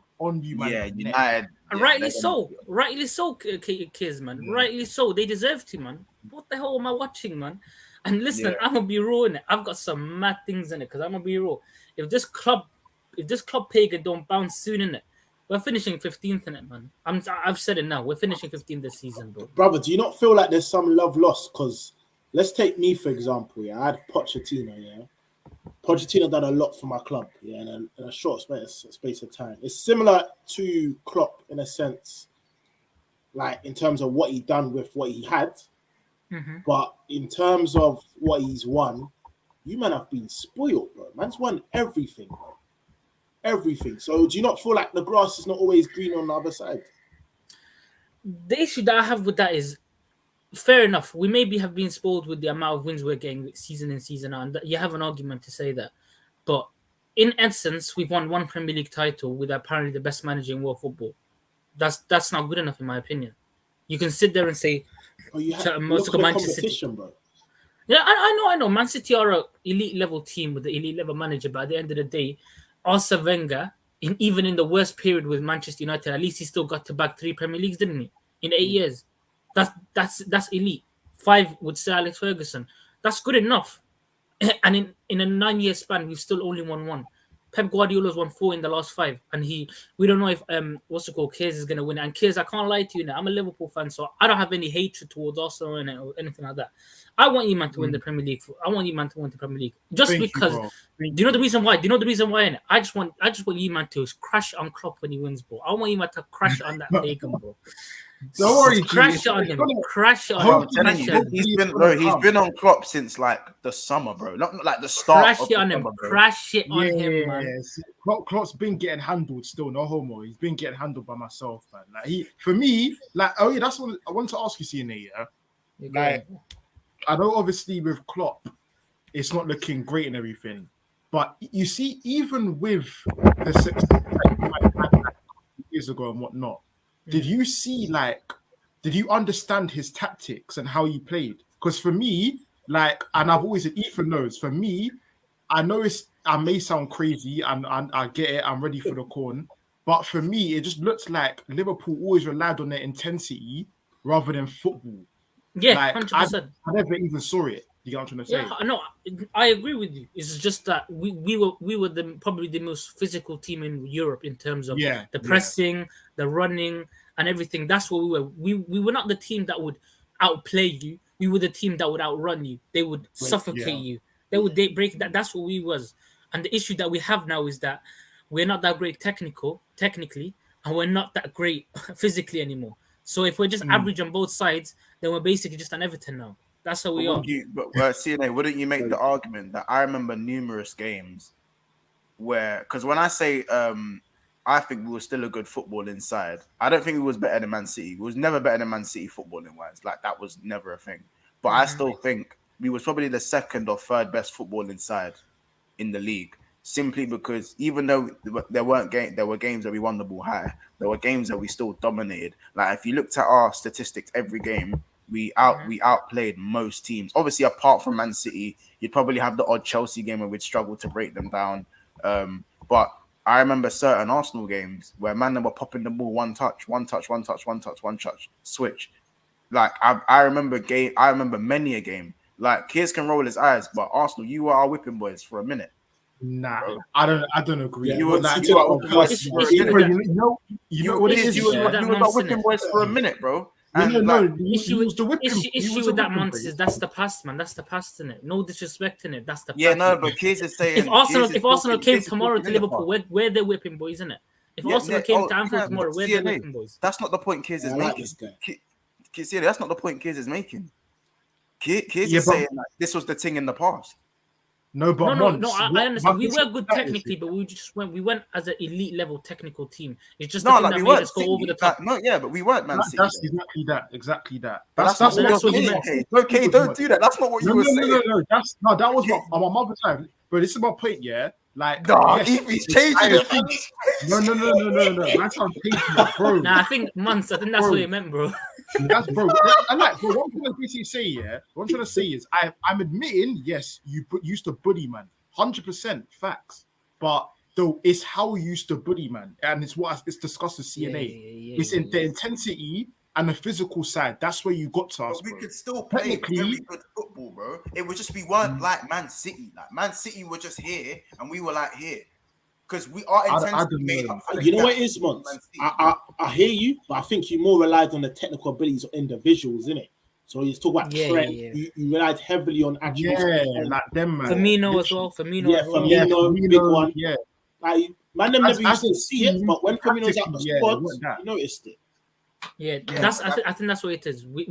Yeah, United. Rightly so, kids, man. Rightly so. They deserve to, man. What the hell am I watching, man? And listen, I'm gonna be raw in it. I've got some mad things in it because I'm gonna be raw. If this club pagan don't bounce soon in it, we're finishing 15th in it, man. I've said it now. We're finishing 15th this season, bro. Brother, do you not feel like there's some love lost? Because let's take me for example. Yeah, I had Pochettino. Yeah. Pochettino done a lot for my club, in a short space of time. It's similar to Klopp in a sense, like in terms of what he done with what he had, but in terms of what he's won, you man have been spoiled, bro. Man's won everything, bro. Everything. So do you not feel like the grass is not always green on the other side? The issue that I have with that is, fair enough. We maybe have been spoiled with the amount of wins we're getting season in, season out. And you have an argument to say that. But in essence, we've won 1 Premier League title with apparently the best manager in world football. That's not good enough, in my opinion. You can sit there and say, Manchester City. Bro. Yeah, I know. Man City are an elite level team with the elite level manager. But at the end of the day, Arsene Wenger, even in the worst period with Manchester United, at least he still got to back 3 Premier Leagues, didn't he? In 8 years. That's elite. 5 with Sir Alex Ferguson. That's good enough. And in a 9-year span, we've still only won 1. Pep Guardiola's won 4 in the last 5, and we don't know if Kears is gonna win it. And Kears, I can't lie to you now, I'm a Liverpool fan, so I don't have any hatred towards Arsenal or anything like that. I want you man to win the Premier League. I want you man to win the Premier League just because. Do you know the reason why? Innit? I just want you man to crash on Klopp when he wins, bro. I want you man to crash on that pagan, bro. Don't worry, crash on him. Crash on him. He's been on Klopp since like the summer, bro. Not like the start. Crash it on him. Crash it on him, man. Klopp's been getting handled still, no homo. He's been getting handled by myself, man. Like for me, like that's what I want to ask you, CNA. Yeah, like I know obviously with Klopp, it's not looking great and everything, but you see, even with the success like years ago and whatnot. Did you understand his tactics and how he played? Because for me, like, and I've always said, Ethan knows, for me, I know I may sound crazy and I get it, I'm ready for the corn, But for me, it just looks like Liverpool always relied on their intensity rather than football. Yeah, Like 100%. I never even saw it. You get what I'm trying to say? Yeah, no, I agree with you. It's just that we were probably the most physical team in Europe in terms of the pressing, the running, and everything. That's what we were. We were not the team that would outplay you. We were the team that would outrun you. They would suffocate you. They would break that. That's what we was. And the issue that we have now is that we're not that great technically, and we're not that great physically anymore. So if we're just average on both sides, then we're basically just an Everton now. That's how we are. CNA, wouldn't you make the argument that I remember numerous games where, because when I say I think we were still a good footballing side, I don't think we was better than Man City. We was never better than Man City footballing wise. Like that was never a thing. But I still think we was probably the second or third best footballing side in the league. Simply because even though there were games that we won the ball high, there were games that we still dominated. Like if you looked at our statistics every game, we outplayed most teams. Obviously, apart from Man City, you'd probably have the odd Chelsea game where we'd struggle to break them down. But I remember certain Arsenal games where man were popping the ball one touch, switch. Like I remember many a game. Like Kears can roll his eyes, but Arsenal, you were our whipping boys for a minute. Nah, bro. I don't agree. Yeah, you were like you know what it is. You were not whipping boys for a minute, bro. And the issue with that month is that's the past, man. That's the past in it. No disrespect in it. That's the past. Yeah, no, but Kears is saying if Arsenal came tomorrow to Liverpool, we're the whipping boys, isn't it? If Arsenal came to Anfield tomorrow, we're the whipping boys. That's not the point Kears is making. That's not the point Kears is making. Kears is saying like this was the thing in the past. No, but I understand. We were good technically, but we went as an elite level technical team. It's just no, the thing that made us go over the top. But we weren't Man City. That's exactly that. That's what you meant. Okay, don't do that. That's not what you were saying. No, that was what on my mother time. But this is my point, yeah. Like, he's changing it. No. That's how I'm changing it, bro. Nah, I think that's what you meant, bro. That's bro. And like, bro, what I'm trying to basically say, yeah. What I'm trying to say is, I'm admitting, yes, you used to bully, man, 100% facts. But though, it's how you used to bully, man, and it's what it's discussed with CNA. It's in the intensity and the physical side. That's where you got to us. But we could still play very good football, bro. It was just we weren't like Man City. Like Man City were just here, and we were like here. Because our intensity made up for you know what it is, Mons? I hear you, but I think you more relied on the technical abilities of individuals, innit? So you talk about PREM, you relied heavily on attributes. Yeah, like them, man. Firmino as well. Firmino, big one. Yeah. Like, man, them never used to see it, but when Firmino's out the squad, you noticed it. Yeah, I think that's what it is. We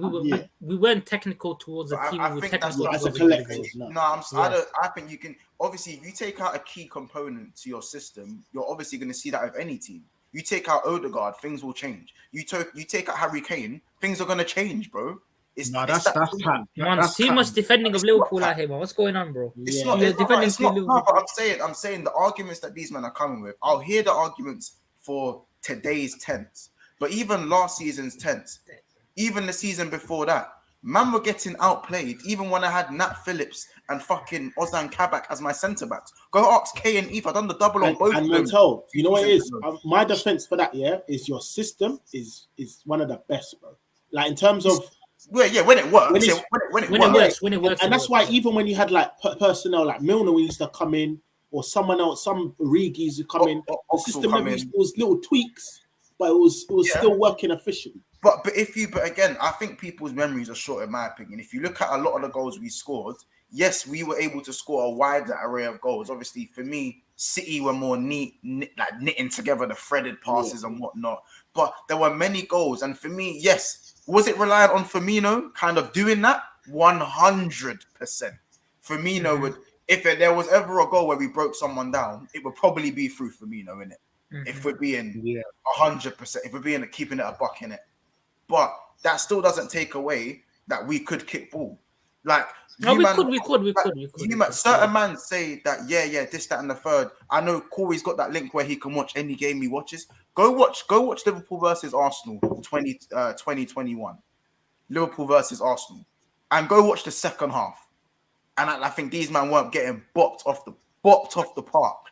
weren't technical towards the team. We were technical as a collective. I think you can obviously if you take out a key component to your system, you're obviously going to see that with any team. You take out Odegaard, things will change. You take out Harry Kane, things are going to change, bro. That's too much defending of Liverpool out here, man. What's going on, bro? It's not. But I'm saying the arguments that these men are coming with. I'll hear the arguments for today's tense. But even last season's tense, even the season before that, man were getting outplayed. Even when I had Nat Phillips and fucking Ozan Kabak as my centre backs. Go ask K and Eve. I've done the double on both. And Mental, you know what it is? My defense for that, is your system is one of the best, bro. Like in terms of when it works, when it works, and that's why even when you had like personnel like Milner, we used to come in, or someone else, some Rigis who come in, the system never was little tweaks. But it was still working efficiently. But again, I think people's memories are short, in my opinion. If you look at a lot of the goals we scored, yes, we were able to score a wider array of goals. Obviously, for me, City were more like knitting together the threaded passes and whatnot. But there were many goals, and for me, yes, was it reliant on Firmino kind of doing that? 100%. Firmino would, if there was ever a goal where we broke someone down, it would probably be through Firmino, innit? If we're being 100%, if we're being keeping it a buck in it, but that still doesn't take away that we could kick ball. Like we could. Certain man say that this, that, and the third. I know Corey's got that link where he can watch any game he watches. Go watch Liverpool versus Arsenal 2021. Liverpool versus Arsenal, and go watch the second half. And I think these men weren't getting bopped off the park.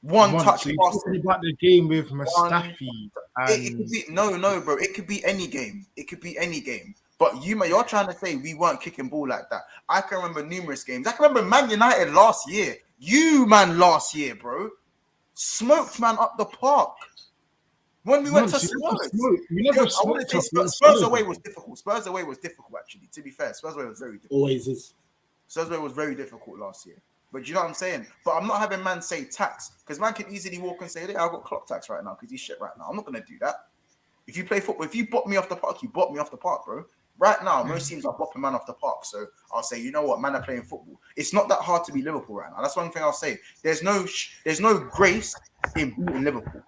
One Once. touch So you're passing. talking about the game with Mustafi. It could be no, bro. It could be any game. It could be any game. But you're trying to say we weren't kicking ball like that. I can remember numerous games. I can remember Man United last year. Last year, bro, smoked man up the park. When we went to Spurs, Spurs away was difficult. Spurs away was difficult, actually. To be fair, Spurs away was very difficult. Always is. Spurs away was very difficult last year. But you know what I'm saying? But I'm not having man say tax, because man can easily walk and say, "Hey, I've got clock tax right now because he's shit right now." I'm not gonna do that. If you play football, if you bought me off the park, you bought me off the park, bro. Right now, most teams are bopping man off the park. So I'll say, you know what, man are playing football. It's not that hard to be Liverpool right now. That's one thing I'll say. There's no grace in beating Liverpool.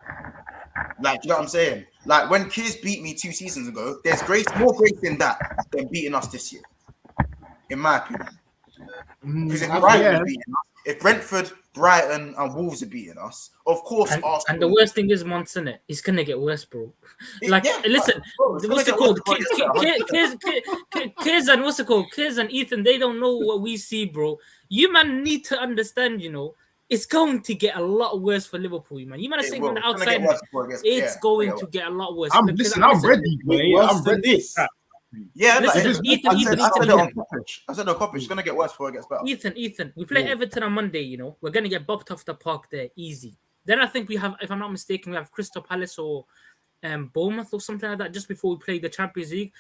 Like, you know what I'm saying? Like when Kids beat me 2 seasons ago, there's more grace in that than beating us this year, in my opinion. Because if Brentford, Brighton, and Wolves are beating us, of course. And the worst thing is, Monson, it's gonna get worse, bro. Like, listen, what's it called? Kids and Ethan, they don't know what we see, bro. You man need to understand, it's going to get a lot worse for Liverpool, man. You man are saying from the outside, it's going to get a lot worse. I'm ready, man. I'm ready. Yeah, listen, Ethan. I said no, Coppish. It's gonna get worse before it gets better. Ethan, we play Everton on Monday. We're gonna get bopped off the park there, easy. Then I think we have, if I'm not mistaken, we have Crystal Palace or Bournemouth or something like that just before we play the Champions League.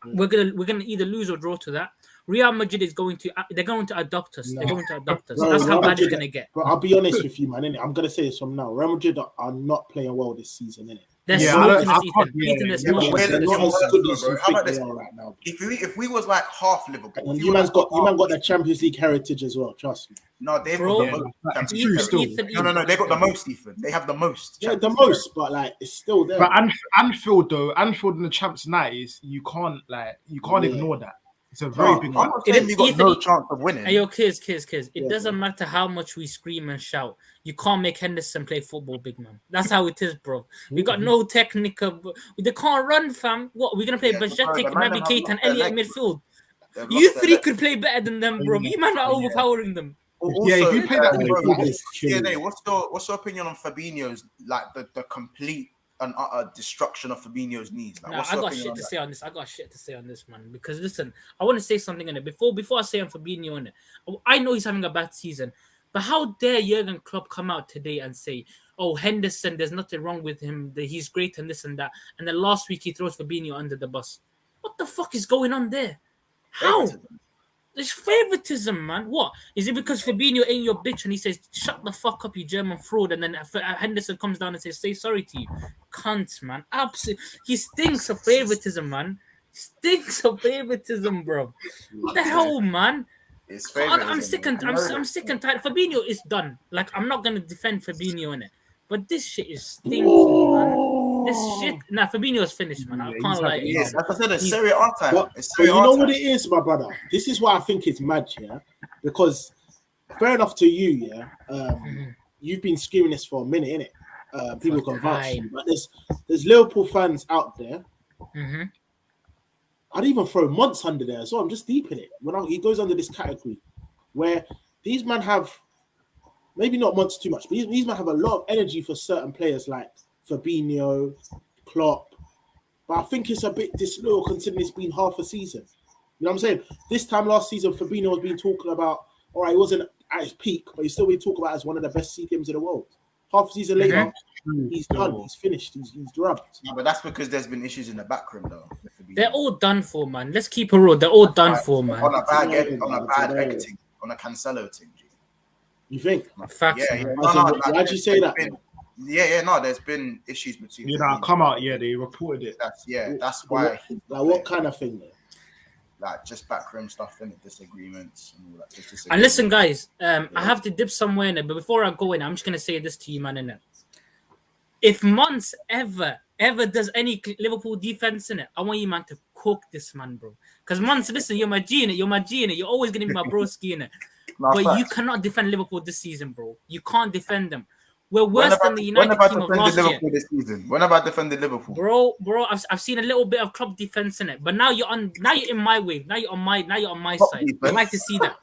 We're gonna either lose or draw to that. Real Madrid is going to adopt us. They're going to adopt us. That's how bad it's gonna get. But I'll be honest with you, man. Innit? I'm gonna say this from now. Real Madrid are not playing well this season, innit? If we was like half Liverpool, and you man got the Champions League heritage as well. Trust me. No, they've got the most. No, they got the most. Ethan, they have the most. Yeah, the most, but like it's still there. But Anfield in the Champs night is you can't ignore that. It's a very big. I'm not saying you got no chance of winning. Hey, yo, kids. It doesn't matter how much we scream and shout. You can't make Henderson play football, big man. That's how it is, bro. We got no technical. They can't run, fam. What we're gonna play? Bajetic, Naby Keita, and Elliott midfield. You three could play better than them, bro. You man are overpowering them. Also, if you play that, what's your opinion on Fabinho's like the complete and utter destruction of Fabinho's knees? Like, I got shit to say on this. Man. Because listen, I want to say something on it before I say on Fabinho on it. I know he's having a bad season, but how dare Jurgen Klopp come out today and say, "Oh, Henderson, there's nothing wrong with him. He's great and this and that," and then last week he throws Fabinho under the bus. What the fuck is going on there? How? There's favoritism, man. What? Is it because Fabinho ain't your bitch and he says, "Shut the fuck up, you German fraud," and then Henderson comes down and says, "Say sorry to you." Cunt, man. Absolutely. He stinks of favoritism, man. Stinks of favoritism, bro. What the hell, man? I'm sick and tired. Fabinho is done. Like, I'm not gonna defend Fabinho in it. But this shit is stinky, man. This shit. Fabinho is finished, man. I can't lie. Yes, like I said, it's Serie A time. But you know what it is, my brother? This is why I think it's mad, yeah? Because fair enough to you, yeah? You've been screaming this for a minute, innit? People can vouch for you. But there's Liverpool fans out there. I'd even throw Monts under there as well. I'm just deep in it. He goes under this category where these men have, maybe not Monts too much, but these men have a lot of energy for certain players like Fabinho, Klopp. But I think it's a bit disloyal considering it's been half a season. You know what I'm saying? This time last season, Fabinho was being talking about, all right, he wasn't at his peak, but he's still being talked about as one of the best CDMs in the world. Half a season later, he's done. He's finished. He's drubbed. No, but that's because there's been issues in the backroom, though. They're all done for, man. Let's keep it real. They're all done for, man. On a bad editing, on a Cancelo thing. You think? Facts. Yeah. Why'd you say that? There's been issues between. Come out. Yeah, they reported it. That's why. Like what kind of thing? Though? Like just backroom stuff and disagreements and all that. And listen, guys, I have to dip somewhere in it, but before I go in, I'm just gonna say this to you, man. In it, if Mons ever does any Liverpool defense in it, I want you, man, to cook this man, bro. Because Mons, listen, you're my G in it. You're always gonna be my broski in it. But you cannot defend Liverpool this season, bro. You can't defend them. We're worse than the United team of last year. This season? When have I defended Liverpool? Bro, I've seen a little bit of club defense in it, but now you're in my wave. Now you're on my side. I like to see that.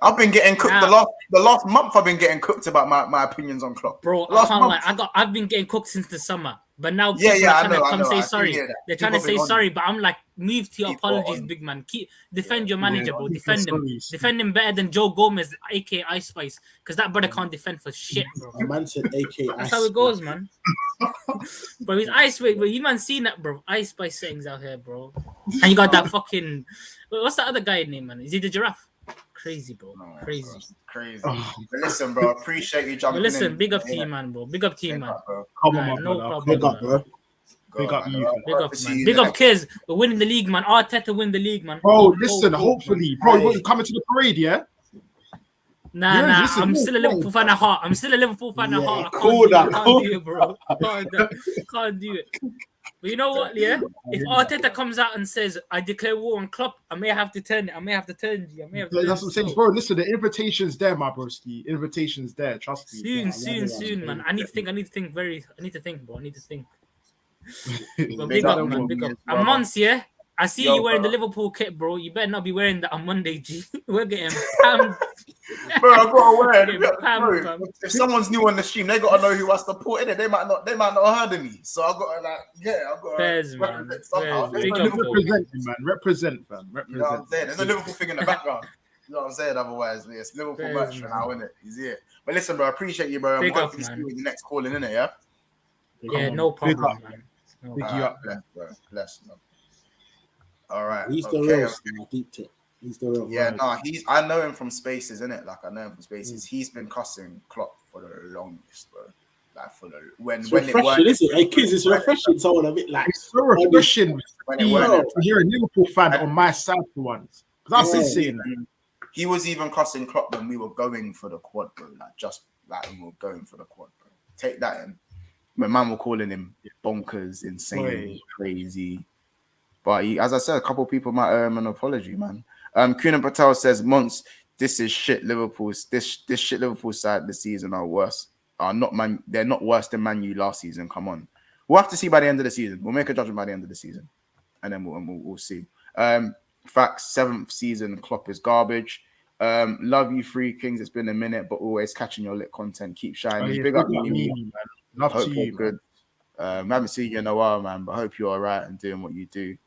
I've been getting cooked the last month. I've been getting cooked about my opinions on Klopp. Bro, I can't lie. I've been getting cooked since the summer. But now people are trying to come say sorry. They're trying to say sorry, but I'm like, move to your apologies, big man. Defend your manager, bro. Defend him. Defend him better than Joe Gomez, aka Ice Spice, because that brother can't defend for shit, bro. A man said aka That's how it goes, man. Bro, he's Ice Spice, bro. You man seen that, bro? Ice Spice settings out here, bro. And you got that fucking. What's that other guy name, man? Is he the giraffe? Crazy, bro. Crazy. Bro, crazy. But listen, bro. Appreciate you jumping in. Big up to you, man, bro. Big up to you, man. Come on, no brother. problem. Big up, bro. Big up you. Big up, man. Big up, kids. We're winning the league, man. Arteta win the league, man. Bro, listen, hopefully. Bro, you coming to the parade, yeah? Nah. I'm still a Liverpool fan at heart. I can't do it, bro. Can't do it. But you know what, yeah? If Arteta comes out and says, I declare war on Klopp, I may have to turn it. That's what I'm saying. Bro, listen, the invitation's there, my broski. Invitation's there. Trust me. Soon, man. I need to think, bro. But big up, man. Big up. And Mons, yeah? I see you wearing the Liverpool kit, bro. You better not be wearing that on Monday, G. We're getting pammed. Bro, I gotta wear it. Bro, if someone's new on the stream, they gotta know who I support in it. They might not have heard of me. So I gotta Fairs, man. Represent, fam. You know what I'm saying? There's a Liverpool thing in the background. You know what I'm saying? Otherwise, it's Liverpool merch for now, isn't it? He's here. But listen, bro, I appreciate you, bro. I'm hoping to see you in the next calling, innit? Yeah. Yeah, no problem, man. Pick you up, bless. All right. He's the real deep tip. He's the real. Yeah, I know him from Spaces, innit? Like I know him from Spaces. He's been cussing Klopp for the longest, bro. Like for the when it's when refreshing, isn't it? Hey, kids, it's refreshing. Someone a bit like it's so refreshing to hear a Liverpool fan on my side for once. Because I've been saying that. He was even cussing Klopp when we were going for the quad, bro. Like we were going for the quad, bro. Take that in. My man were calling him bonkers, insane, crazy. But as I said, a couple of people might owe him an apology, man. Kunan Patel says, Monts, this is shit Liverpool's. This shit Liverpool side this season are worse. They're not worse than Man U last season. Come on. We'll have to see by the end of the season. We'll make a judgment by the end of the season. And then we'll see. Facts, 7th season, Klopp is garbage. Love you, Three Kings. It's been a minute, but always catching your lit content. Keep shining. Big up me, man. Love to you, good. Haven't seen you in a while, man, but hope you're all right and doing what you do.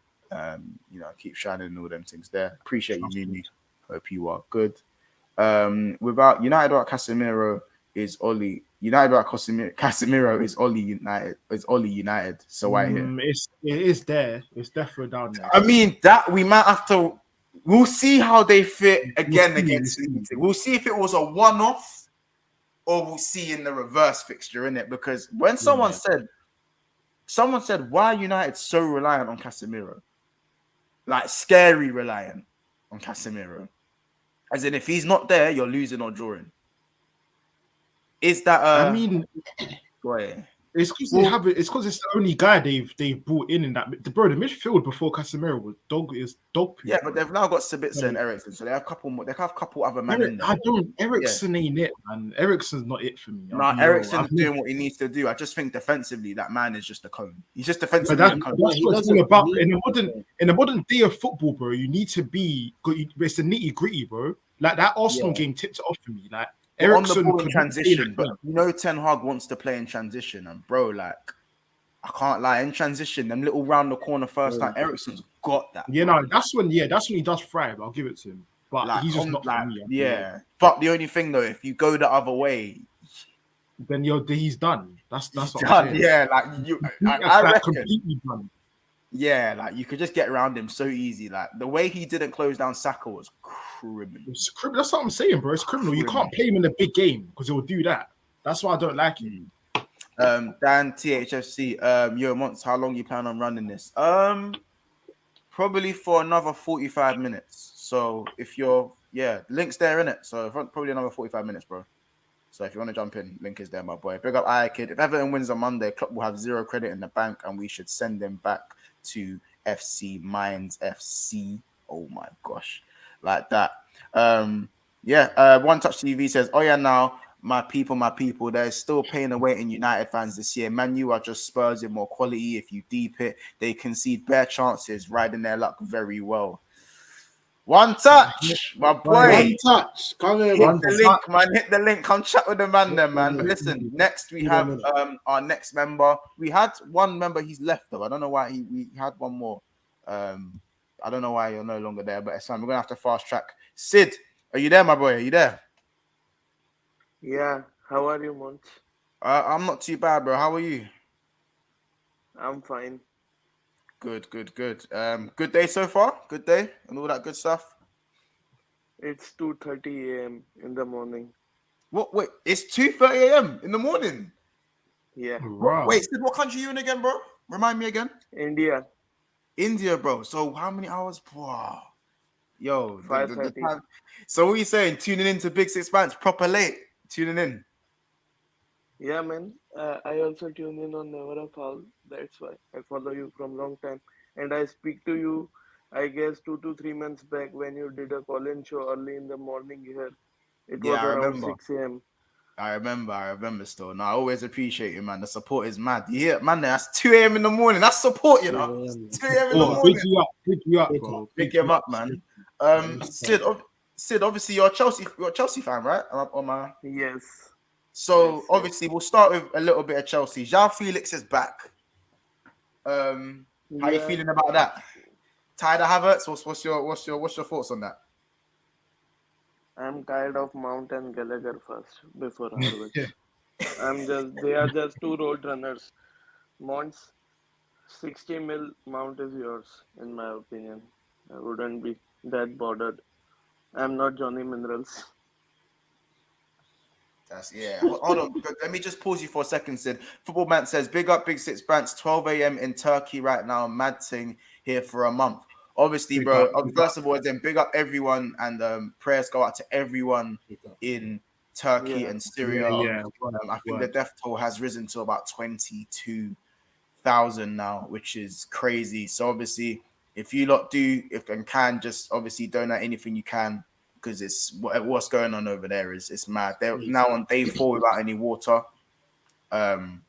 Keep shining and all them things there. Appreciate you, Mimi. Hope you are good. Without United without Casemiro is Oli. United without Casemiro is Oli United. It's Oli United. So why here? It is there. It's definitely down there. I mean, that we might have to. We'll see how they fit again against Leeds. We'll see if it was a one-off or we'll see in the reverse fixture, innit? Because when someone said, why are United so reliant on Casemiro? Like, scary reliant on Casemiro. As in, if he's not there, you're losing or drawing. Is that... I mean... Go ahead. It's because they have it. It's because it's the only guy they've brought in that. The midfield before Casemiro was dog. Yeah, but they've now got Sabitzer and Eriksen, so they have a couple more. They have a couple other men in there. Eriksen ain't it, man. Eriksen's not it for me. Eriksen's doing what he needs to do. I just think defensively, that man is just a cone. He's just defensively a cone. That's what it's all about. In the modern day of football, bro, you need to be good. It's the nitty gritty, bro. Like that Arsenal game tipped it off for me. Like. Eriksen on the ball in transition, but Ten Hag wants to play in transition, and bro, like I can't lie, in transition, them little round the corner first time, Eriksen's got that. Yeah, no, that's when he does thrive. I'll give it to him, but like, he's just not for me. Yeah, but the only thing though, if you go the other way, then he's done. That's what done. I'm saying. Yeah, like I reckon completely done. Yeah, like you could just get around him so easy. Like the way he didn't close down Saka was criminal. It's criminal. That's what I'm saying, bro. It's criminal. You can't play him in a big game because he'll do that. That's why I don't like him. Dan THFC, yo, Monts, how long you plan on running this? Probably for another 45 minutes. So if you're, link's there, innit? So probably another 45 minutes, bro. So if you want to jump in, link is there, my boy. Big up Kid. If Everton wins on Monday, Klopp will have 0 credit in the bank and we should send him back to FC Mines FC. Oh my gosh. Like that. One Touch TV says, oh yeah, now my people, there's still pain awaiting United fans this year. Man U are just Spurs in more quality. If you deep it, they concede bare chances, riding their luck very well. One touch, my boy. One touch. Come here, Hit man. the link, man. Hit the link. Come chat with the man there, man. But listen, next we have our next member. We had one member, he's left though. I don't know why we had one more. I don't know why you're no longer there, but it's fine. We're gonna have to fast track. Sid, are you there, my boy? Are you there? Yeah, how are you, Monch? I'm not too bad, bro. How are you? I'm fine. Good. Good day so far. Good day and all that good stuff. It's 2:30 a.m. in the morning. What? Wait, it's 2:30 a.m. in the morning. Yeah, Wait, Sid, what country you in again, bro? Remind me again. India, India, bro. So how many hours? Wow. Yo, the 5:30. time. So what are you saying? Tuning in to Big Six Bands proper late. Tuning in. Yeah, man. I also tune in on Never a Foul. That's why I follow you from long time, and I speak to you. I guess 2 to 3 months back when you did a call-in show early in the morning here. It was Yeah, I around remember. 6 a.m. I remember still. No, I always appreciate you, man. The support is mad. You hear it, man? That's 2 a.m. in the morning. That's support, you know. 2 a.m. in the morning. Big you up, bro. Pick him up, man. Sid, obviously you're a Chelsea fan, right? Yes. So Yes. obviously we'll start with a little bit of Chelsea. João Felix is back. How you Yeah. feeling about that? Tired of Havertz? What's your thoughts on that? I'm tired of Mount and Gallagher first before Harvard. Yeah. They are just two road runners. Mount's 60 mil Mount is yours, in my opinion. I wouldn't be that bothered. I'm not Johnny Minerals. Hold on. Let me just pause you for a second, Sid. Football Man says, big up Big Six Bands, 12 a.m. in Turkey right now. Mad thing here for a month. Obviously, bro. First of all, then big up everyone and prayers go out to everyone in Turkey and Syria. Yeah. I think the death toll has risen to about 22,000 now, which is crazy. So obviously, if you lot can just obviously donate anything you can, because it's what's going on over there is mad. They're now on day 4 without any water, and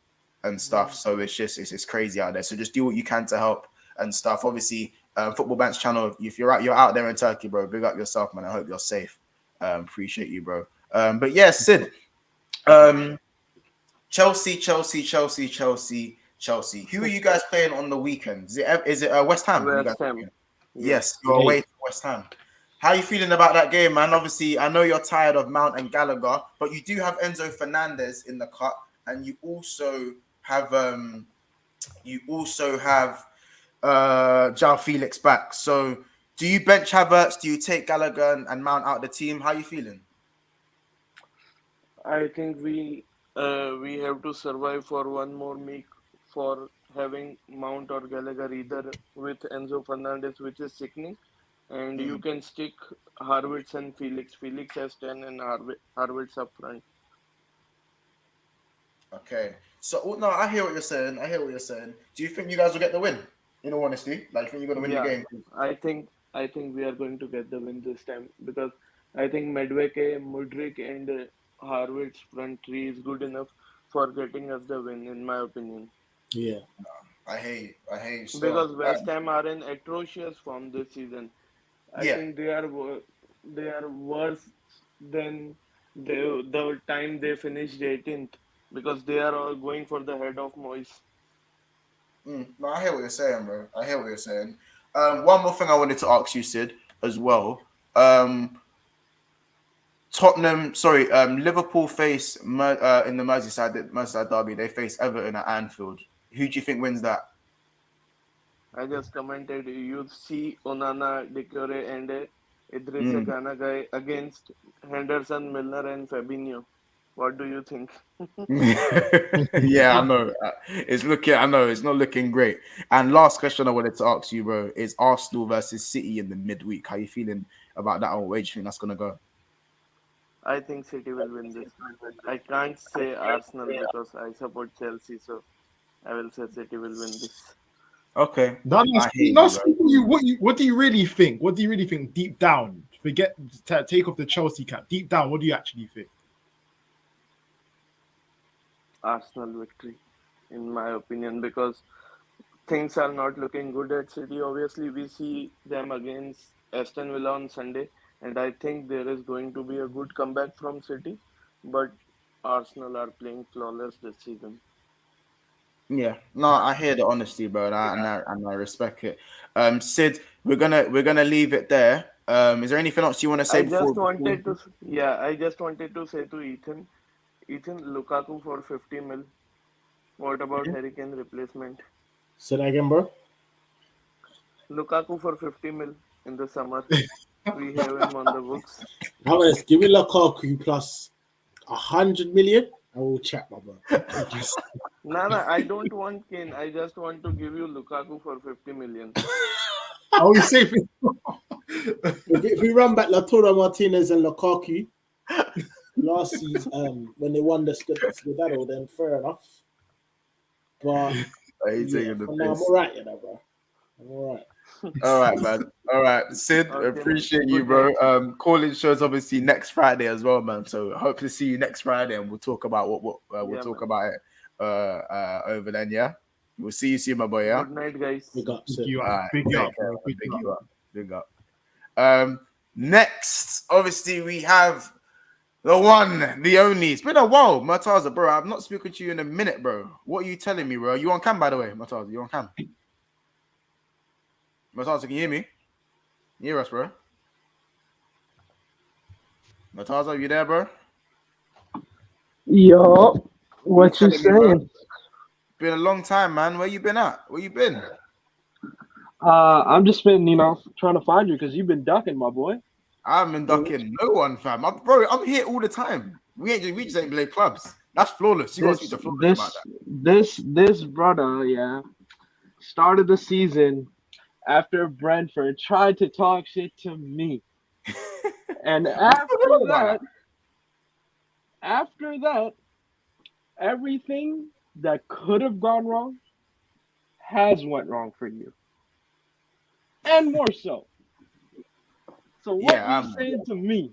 stuff. So it's crazy out there. So just do what you can to help and stuff. Obviously, Football Band's channel. If you're out there in Turkey, bro, big up yourself, man. I hope you're safe. Appreciate you, bro. But yeah, Sid. Chelsea. Who are you guys playing on the weekend? Is it West Ham? West Ham. Yes, you're away to West Ham. How are you feeling about that game, man? Obviously, I know you're tired of Mount and Gallagher, but you do have Enzo Fernandez in the cut, and you also have João Felix back. So, do you bench Havertz? Do you take Gallagher and Mount out the team? How are you feeling? I think we have to survive for one more week for having Mount or Gallagher either with Enzo Fernandez, which is sickening. And you can stick Harvitz and Felix. Felix has 10 and Harvitz up front. Okay. So, no, I hear what you're saying. Do you think you guys will get the win? In all honesty, like, think you're going to win the game? I think we are going to get the win this time because I think Medweke, Mudryk, and Harvitz front three is good enough for getting us the win, in my opinion. Yeah. I hate you. Because West Ham are in atrocious form this season. I think they are worse than the time they finished 18th because they are all going for the head of Moyes. No, I hear what you're saying, bro. One more thing I wanted to ask you, Sid, as well. Liverpool face in the Merseyside Derby. They face Everton at Anfield. Who do you think wins that? I just commented, you see Onana, Decore, and Idrissa Gana guy against Henderson, Milner, and Fabinho. What do you think? Yeah, I know. It's not looking great. And last question I wanted to ask you, bro, is Arsenal versus City in the midweek. How you feeling about that? Or where do you think that's gonna go? I think City will win this. I can't say Arsenal because I support Chelsea, so I will say City will win this. Okay. What do you really think? What do you really think deep down? Forget take off the Chelsea cap. Deep down, what do you actually think? Arsenal victory, in my opinion, because things are not looking good at City. Obviously, we see them against Aston Villa on Sunday, and I think there is going to be a good comeback from City, but Arsenal are playing flawless this season. Yeah, no, I hear the honesty, bro, and I respect it. Sid, we're gonna leave it there. Is there anything else you want to say I before? just wanted to, yeah, I just wanted to say to Ethan, Lukaku for 50 mil. What about Harry Kane replacement? Say that again, bro. Lukaku for 50 mil in the summer. We have him on the books. How about this? Give me Lukaku plus 100 million. I will chat, my bro. Nah, I don't want Kane. I just want to give you Lukaku for 50 million. Are we safe? If we run back Lautaro Martinez and Lukaku last season, when they won the Scudetto, then fair enough. But yeah, for now, I'm all right, bro. I'm all right. All right, man. All right, Sid. Okay, appreciate man. you, Good bro. night. Calling shows obviously next Friday as well, man. So hope to see you next Friday, and we'll talk about what we'll Yeah, talk man. about it over then. Yeah, we'll see you soon, my boy. Yeah. Good night, guys. Big up, Big Sid. you All up, right. big you Take up, care, bro. man. Big Big you you up. up. Big up. Next, obviously, we have the one, the only. It's been a while, Mataza, bro. I've not spoken to you in a minute, bro. What are you telling me, bro? You on cam, by the way, Mataza? You on cam? Mataza, can you hear me? You hear us, bro? Mataza, you there, bro? Yo, what you telling me, bro? saying? Been a long time, man. Where you been at? Where you been? I'm just been, trying to find you because you've been ducking, my boy. I haven't been ducking no one, fam. Bro, I'm here all the time. We just ain't play clubs. That's flawless. You gotta speak This, to flawless about this, this brother, yeah, started the season after Brentford tried to talk shit to me, and that. after that, everything that could have gone wrong has went wrong for you, and more so. So what Yeah, you saying to me?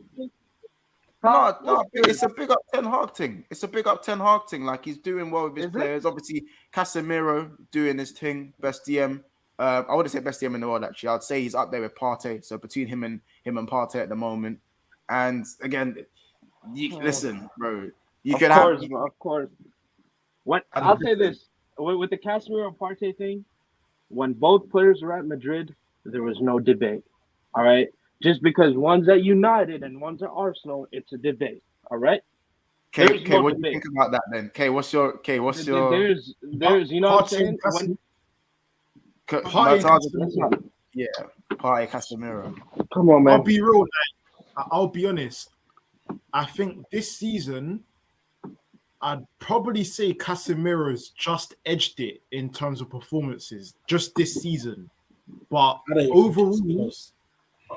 Huh? no, it's a big up Ten Hag thing. It's a big up Ten Hag thing. Like he's doing well with his Is it? players. Obviously, Casemiro doing his thing. Best DM. I wouldn't say best DM in the world. Actually, I'd say he's up there with Partey. So between him and Partey at the moment. And again, listen, bro. You Of can course, have. bro, of course. What I'll say this with the Casemiro and Partey thing, when both players were at Madrid, there was no debate. All right, just because one's at United and one's at Arsenal, it's a debate. All right, there's Okay, no what do you debate. think about that then? Okay, what's your There's, you know what I'm saying? When that's not. yeah, Partey Casemiro. Come on, man. I'll be real. Like, I'll be honest. I think this season, I'd probably say Casemiro's just edged it in terms of performances just this season. But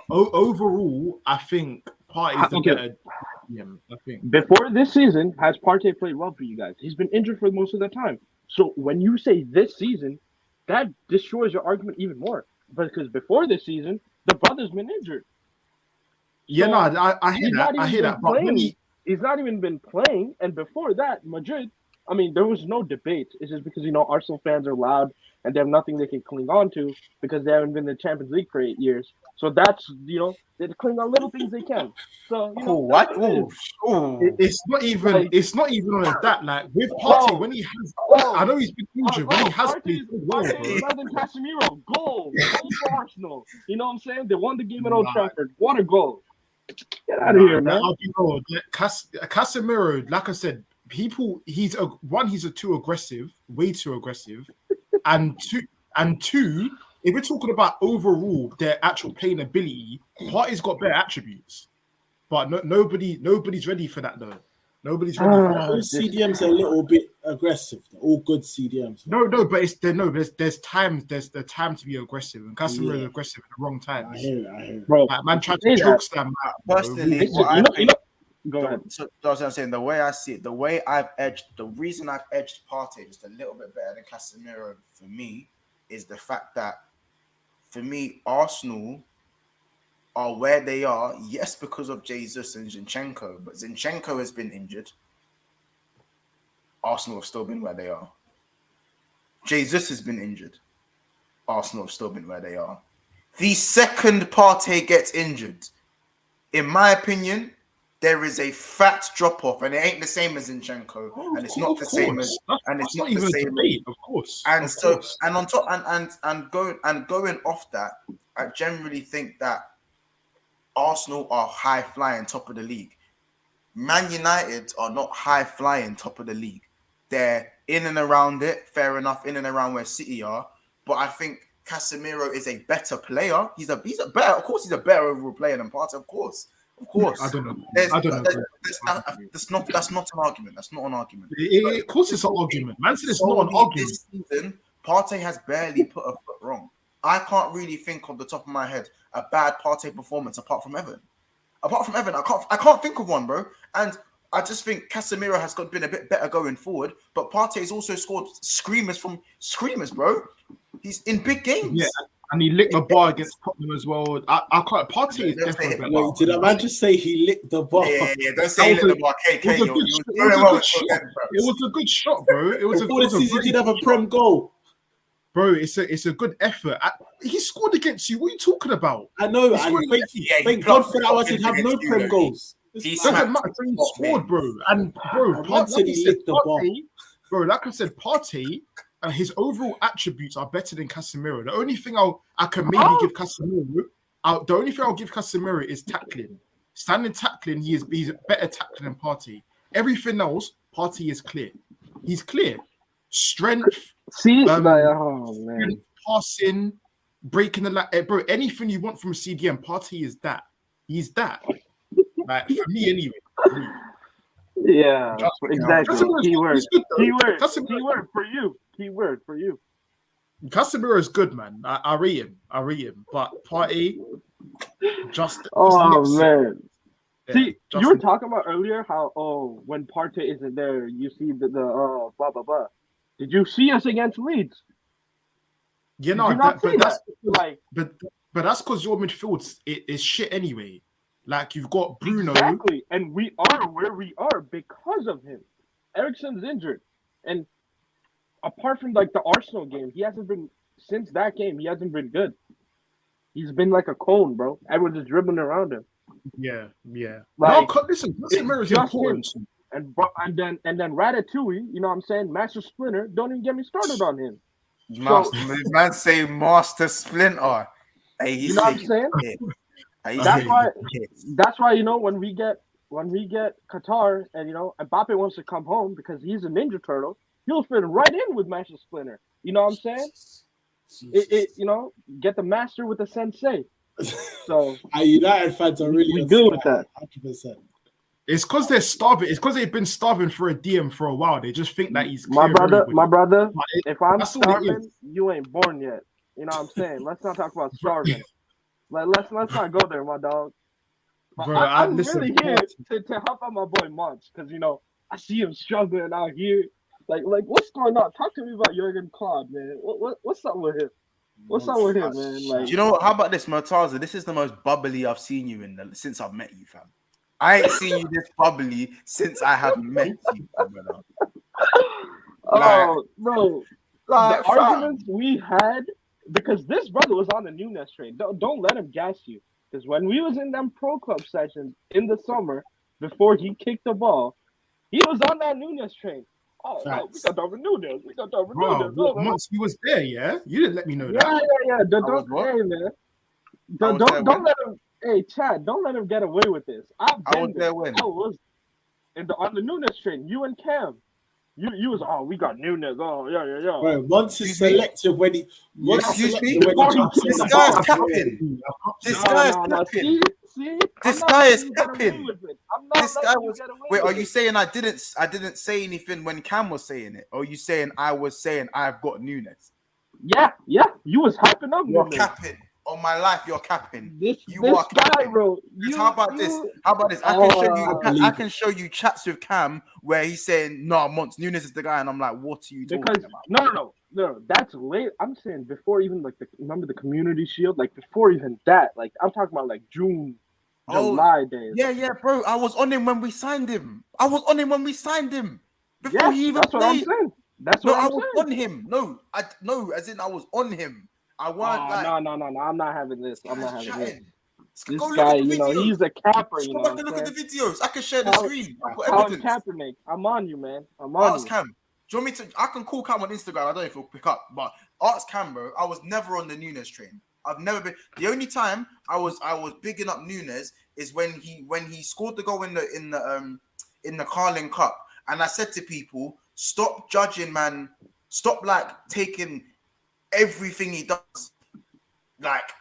overall, I think Partey's the better. Yeah, I think. Before this season, has Partey played well for you guys? He's been injured for most of the time. So when you say this season, that destroys your argument even more. Because before this season, the brother's been injured. Yeah, So no, I hear he's that. not I even hear been that. But playing. He's not even been playing. And before that, Madrid, I mean, there was no debate. It's just because, Arsenal fans are loud and they have nothing they can cling on to because they haven't been in the Champions League for 8 years. So that's, they cling on little things they can. So, What? it's not even. Like, it's not even on that. Like with Partey, when he has, I know he's been injured. When he has played well, Partey is better than Casemiro. Goal for Arsenal. You know what I'm saying? They won the game at Old Trafford. What a goal! Get out of here, man. I'll be real. Casemiro, like I said, he's too aggressive, way too aggressive, and two. If we're talking about overall their actual playing ability, Partey's got better attributes, but nobody's ready for that though. Nobody's ready for that. Those CDMs are a little bit aggressive. They're all good CDMs. No, but there's the time to be aggressive, and Casemiro is aggressive at the wrong time. I hear it. Bro, like, man tried to choke slam. Personally, go ahead. So that's what I'm saying. The way I see it, the reason I've edged Partey just a little bit better than Casemiro for me is the fact that for me, Arsenal are where they are, yes, because of Jesus and Zinchenko, but Zinchenko has been injured. Arsenal have still been where they are. Jesus has been injured. Arsenal have still been where they are. The second Partey gets injured, in my opinion, there is a fat drop off, and it ain't the same as Zinchenko, and it's not the same as, and it's not the same. Debate, of course. And so, and on top, and going off that, I generally think that Arsenal are high flying top of the league. Man United are not high flying top of the league. They're in and around it, fair enough, in and around where City are. But I think Casemiro is a better player. He's a better, of course, he's a better overall player than Partey, of course. I don't know. That's not an argument. That's not an argument. Of course, it's an argument. Man said it's not an argument. This season, Partey has barely put a foot wrong. I can't really think of the top of my head a bad Partey performance apart from Everton. I can't think of one, bro. And I just think Casemiro has been a bit better going forward, but Partey has also scored screamers, bro. He's in big games. Yeah, and he licked the bar against Tottenham as well. I can't. Partey is definitely better. Wait, did a man just say he licked the bar? Yeah. Don't say he licked the bar. It was a good shot, bro. It was Before the season, he did have a Prem goal. Bro, it's a good effort. He scored against you. What are you talking about? I know. Thank God for that. I did have no Prem goals. He scored, bro. And bro, Partey licked the bar. Bro, like I said, Partey and his overall attributes are better than Casemiro. The only thing I can maybe give Casemiro, is tackling. Standing tackling, he's a better tackler than Partey. Everything else, Partey is clear. He's clear. Strength. Man. Passing, breaking the line, bro. Anything you want from a CDM, Partey is that. He's that. Like for me, anyway. Yeah, exactly. Keyword for you. Casemiro is good, man. I rate him. But Partey, just man. Yeah, see, you were talking about earlier how when Partey isn't there, you see the blah blah blah. Did you see us against Leeds? You know, but that's because your midfield is shit anyway. Like you've got Bruno, exactly, and we are where we are because of him. Eriksen's injured, and apart from like the Arsenal game, he hasn't been since that game. He hasn't been good. He's been like a cone, bro. Everyone's just dribbling around him. Yeah. Like, no, listen, Casemiro is important. And then Ratatouille, you know what I'm saying? Master Splinter, don't even get me started on him. Man say Master Splinter. Hey, you know what I'm saying? That's why you know when we get Qatar and you know Mbappe wants to come home because he's a Ninja Turtle, he'll fit right in with Master Splinter. You know what I'm saying? It you know, get the master with the sensei. So United fans are really good with that. 100%. It's because they're starving. It's because they've been starving for a DM for a while. They just think that he's my brother. If I'm starving, you ain't born yet. You know what I'm saying? Let's not talk about starving. Let's not go there, my dog. Bro, I'm really here to help out my boy Monch because you know I see him struggling out here. Like what's going on? Talk to me about Jurgen Klopp, man. What's up with him? What's up with him, man? Like, you know what? How about this, Murtaza? This is the most bubbly I've seen you since I've met you, fam. I ain't seen you this bubbly since I have met you, brother. Bro, the arguments we had because this brother was on the Nunes train. Don't let him gas you. Because when we was in them pro club sessions in the summer before he kicked the ball, he was on that Nunes train. Oh, we got Darwin Nunes. Once he was there, yeah? You didn't let me know that. Yeah. Don't let him. Hey, Chad, don't let him get away with this. I was on the Nunes train. You and Cam. You was we got Nunes. Oh yeah. Bro, once he's selective when he excuse me. This guy's capping. This guy's capping. This guy is capping. This guy was. Wait, are you saying I didn't say anything when Cam was saying it? Or are you saying I was saying I've got Nunes? Yeah. You was hyping up. You're capping. On my life, you're capping. This guy, bro. How about this? I can show you chats with Cam where he's saying, "No, Mons Nunes is the guy," and I'm like, "What are you talking about?" No. That's late. I'm saying before even like remember the Community Shield, like before even that. Like I'm talking about like June, July days. Yeah, bro. I was on him when we signed him. Before he even that's played. What I'm saying. That's what I'm saying. I was on him. No, as in I was on him. I weren't like. No. I'm not having this. I'm not having this. This Go look guy, at the videos. he's a capper. Just You go know back and what look I'm at the saying? videos. I can share the screen. I've got Colin evidence. Kaepernick, I'm on you, man. I'm on Ask you. Cam. Do you want me to? I can call Cam on Instagram. I don't know if he'll pick up, but ask Cam, bro. I was never on the Nunes train. I've never been. The only time I was bigging up Nunes is when he scored the goal in the Carling Cup, and I said to people, stop judging, man. Stop like taking everything he does, like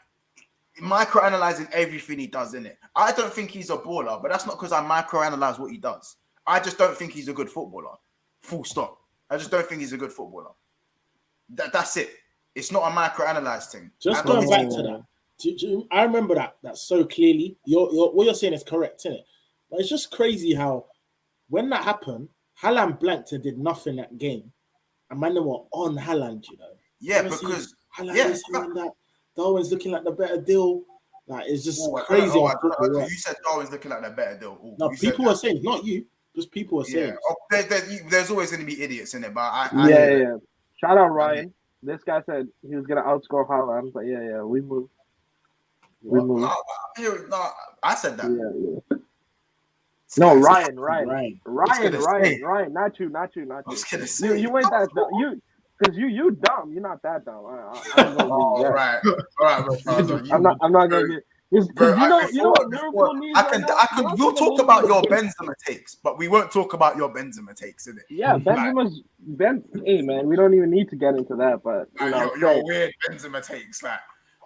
microanalyzing everything he does in it. I don't think he's a baller, but that's not because I microanalyze what he does. I just don't think he's a good footballer. Full stop. I just don't think he's a good footballer. That's it. It's not a microanalyze thing. Just going back to that, I remember that so clearly. What you're saying is correct, isn't it? But it's just crazy how when that happened, Haaland blanked and did nothing that game, and man, they were on Haaland, you know. Yeah, because Haaland that Darwin's looking like the better deal. Like it's just crazy. You said Darwin's looking like the better deal. Ooh, no, people are saying, not you. Just people are saying. There's always going to be idiots in it, but I Shout out Ryan. This guy said he was going to outscore Haaland, but we moved. No, I said that. Yeah. No, Ryan, not you. I was going to say. You ain't that dumb. Because you dumb. You're not that dumb. All right. I'm not going to get... Because you know what Liverpool needs We'll talk about your Benzema takes, but we won't talk about your Benzema takes, innit? Yeah, Benzema's... Hey, man, we don't even need to get into that, but... Your weird Benzema takes, like,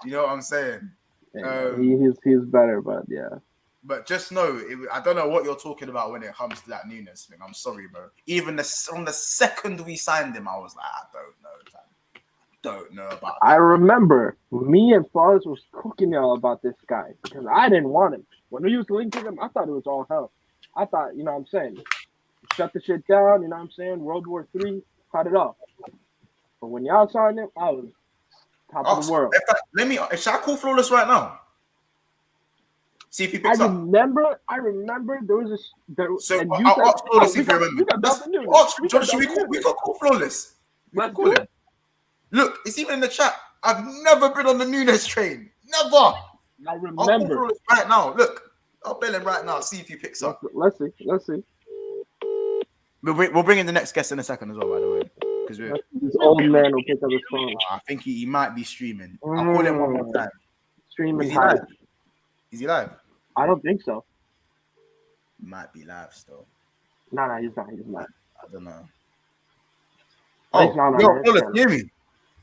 you know what I'm saying? Yeah, he's better, but yeah. But just know, I don't know what you're talking about when it comes to that Nunes thing. I'm sorry, bro. Even on the second we signed him, I was like, I don't know, fam. Don't know about that. I remember me and Flores was cooking y'all about this guy because I didn't want him. When we was linked to him, I thought it was all hell. I thought, you know what I'm saying, shut the shit down, you know what I'm saying, World War III, cut it off. But when y'all signed him, I was top of the world. Shall I call Flawless right now? See if he picks up. I remember there was a... So I'll ask Flawless if you remember. Should we call Flawless? Let's do it. Look, it's even in the chat. I've never been on the Nunes train. Never. I remember. I'll call right now. Look, I'll bell him right now. See if he picks up. Let's see. We'll bring in the next guest in a second as well, by the way. Because this old man will pick up his phone. I think he might be streaming. I'll call him one more time. Streaming live. Is he live? I don't think so. He might be live still. No, he's not. I don't know. Flawless, can you hear me?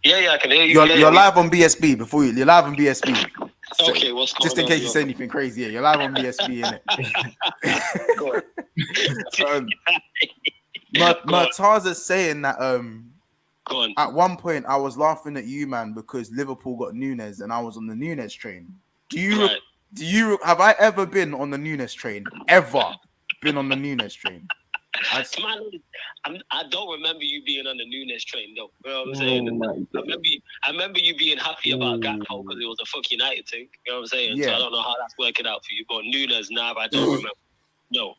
Yeah, I can hear you. You're live on BSB you're live on BSB. Okay, what's going on? Just in case you say anything crazy, you're live on BSB, innit? Murtaza's saying that at one point I was laughing at you, man, because Liverpool got Nunes and I was on the Nunes train. Do you have I ever been on the Nunes train? Ever been on the Nunes train? I don't remember you being on the Nunes train, though. You know what I'm saying? I remember you being happy about Gakpo because it was a fuck United thing. You know what I'm saying? Yeah. So I don't know how that's working out for you. But Nunes, I don't remember. No.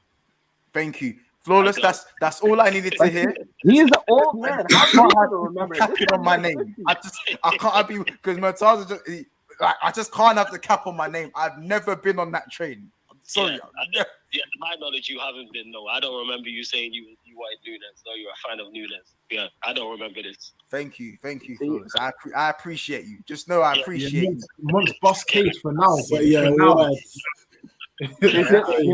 Thank you. Flawless, that's all I needed to hear. He is an old man. How do I have to remember? Capping on my name. I can't be because Murtaza I just can't have the cap on my name. I've never been on that train. I'm sorry. Yeah, to my knowledge, you haven't been. No, I don't remember you saying you wanted Nunes. No, you're a fan of Nunes. Yeah, I don't remember this. Thank you, Flawless. I appreciate you. Just know I appreciate you. Once boss case for now, but yeah, You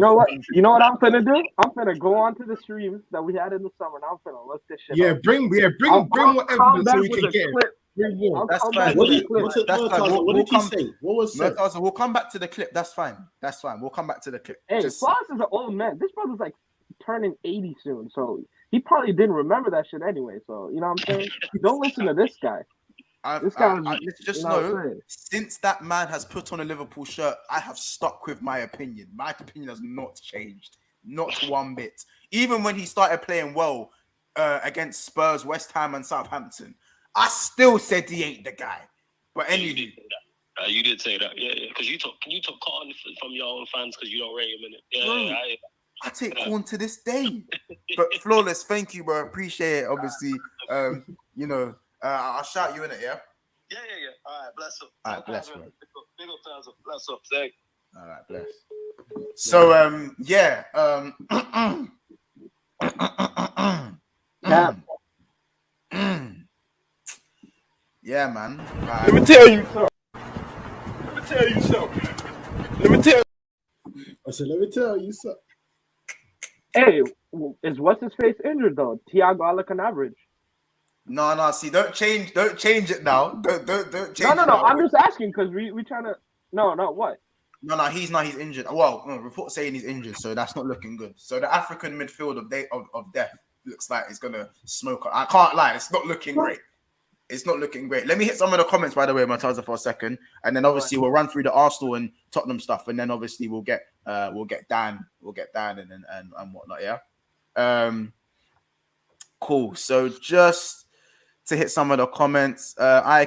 know what? I'm finna do? I'm finna go on to the streams that we had in the summer, and I'm finna look this shit up. Bring whatever so we can get it. That's fine. What did he say? What was said? We'll come back to the clip. That's fine. We'll come back to the clip. Hey, Floss is an old man. This brother's like turning 80 soon, so he probably didn't remember that shit anyway. So you know what I'm saying? Don't listen to this guy. Just know, since that man has put on a Liverpool shirt, I have stuck with my opinion. My opinion has not changed, not one bit. Even when he started playing well against Spurs, West Ham, and Southampton, I still said he ain't the guy. But anyway, you did say that, yeah. Because you took cotton from your own fans because you don't rate him in it. I take corn to this day. But Flawless, thank you, bro. Appreciate it. Obviously, I'll shout you in it, yeah. Yeah. All right, bless up. All right, bless, bro. Big up, Tazo. Bless up. Thank. All right, bless. So, yeah, yeah, man. Let me tell you something. I said, let me tell you something. Hey, is what's his face injured though? Thiago Alec average. No. See, don't change it now. Don't change it. No. Now. I'm just asking because we trying to. No. What? No, he's not. He's injured. Well, reports saying he's injured, so that's not looking good. So the African midfield of death looks like it's gonna smoke. I can't lie. It's not looking great. It's not looking great. Let me hit some of the comments, by the way, Mataza, for a second, and then obviously we'll run through the Arsenal and Tottenham stuff, and then obviously we'll get Dan and whatnot. Yeah. Cool. So just to hit some of the comments,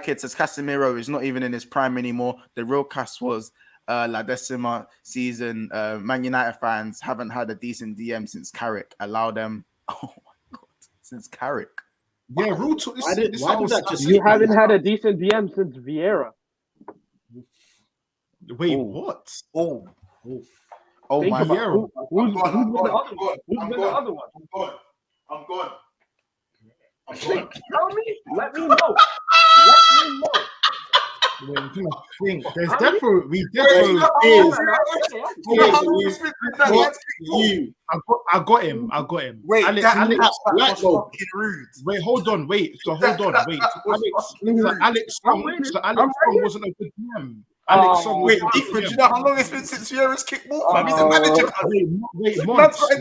Kid says Casemiro is not even in his prime anymore. The real cast was La Decima season. Man United fans haven't had a decent DM since Carrick. Allow them. Oh my god, since Carrick. Yeah, real talk. You haven't had a decent DM since Vieira. Wait, what? Oh Think my about god. Who's been the other one? I'm gone. Tell me. Let me know. There's definitely I got him. Wait, Alex was fucking rude. Wait, hold on. Alex Song wasn't a good DM. Alex Song. Wait, Ethan, do you know how long it's been since Vieira's kicked ball? Man, he's a manager. Wait,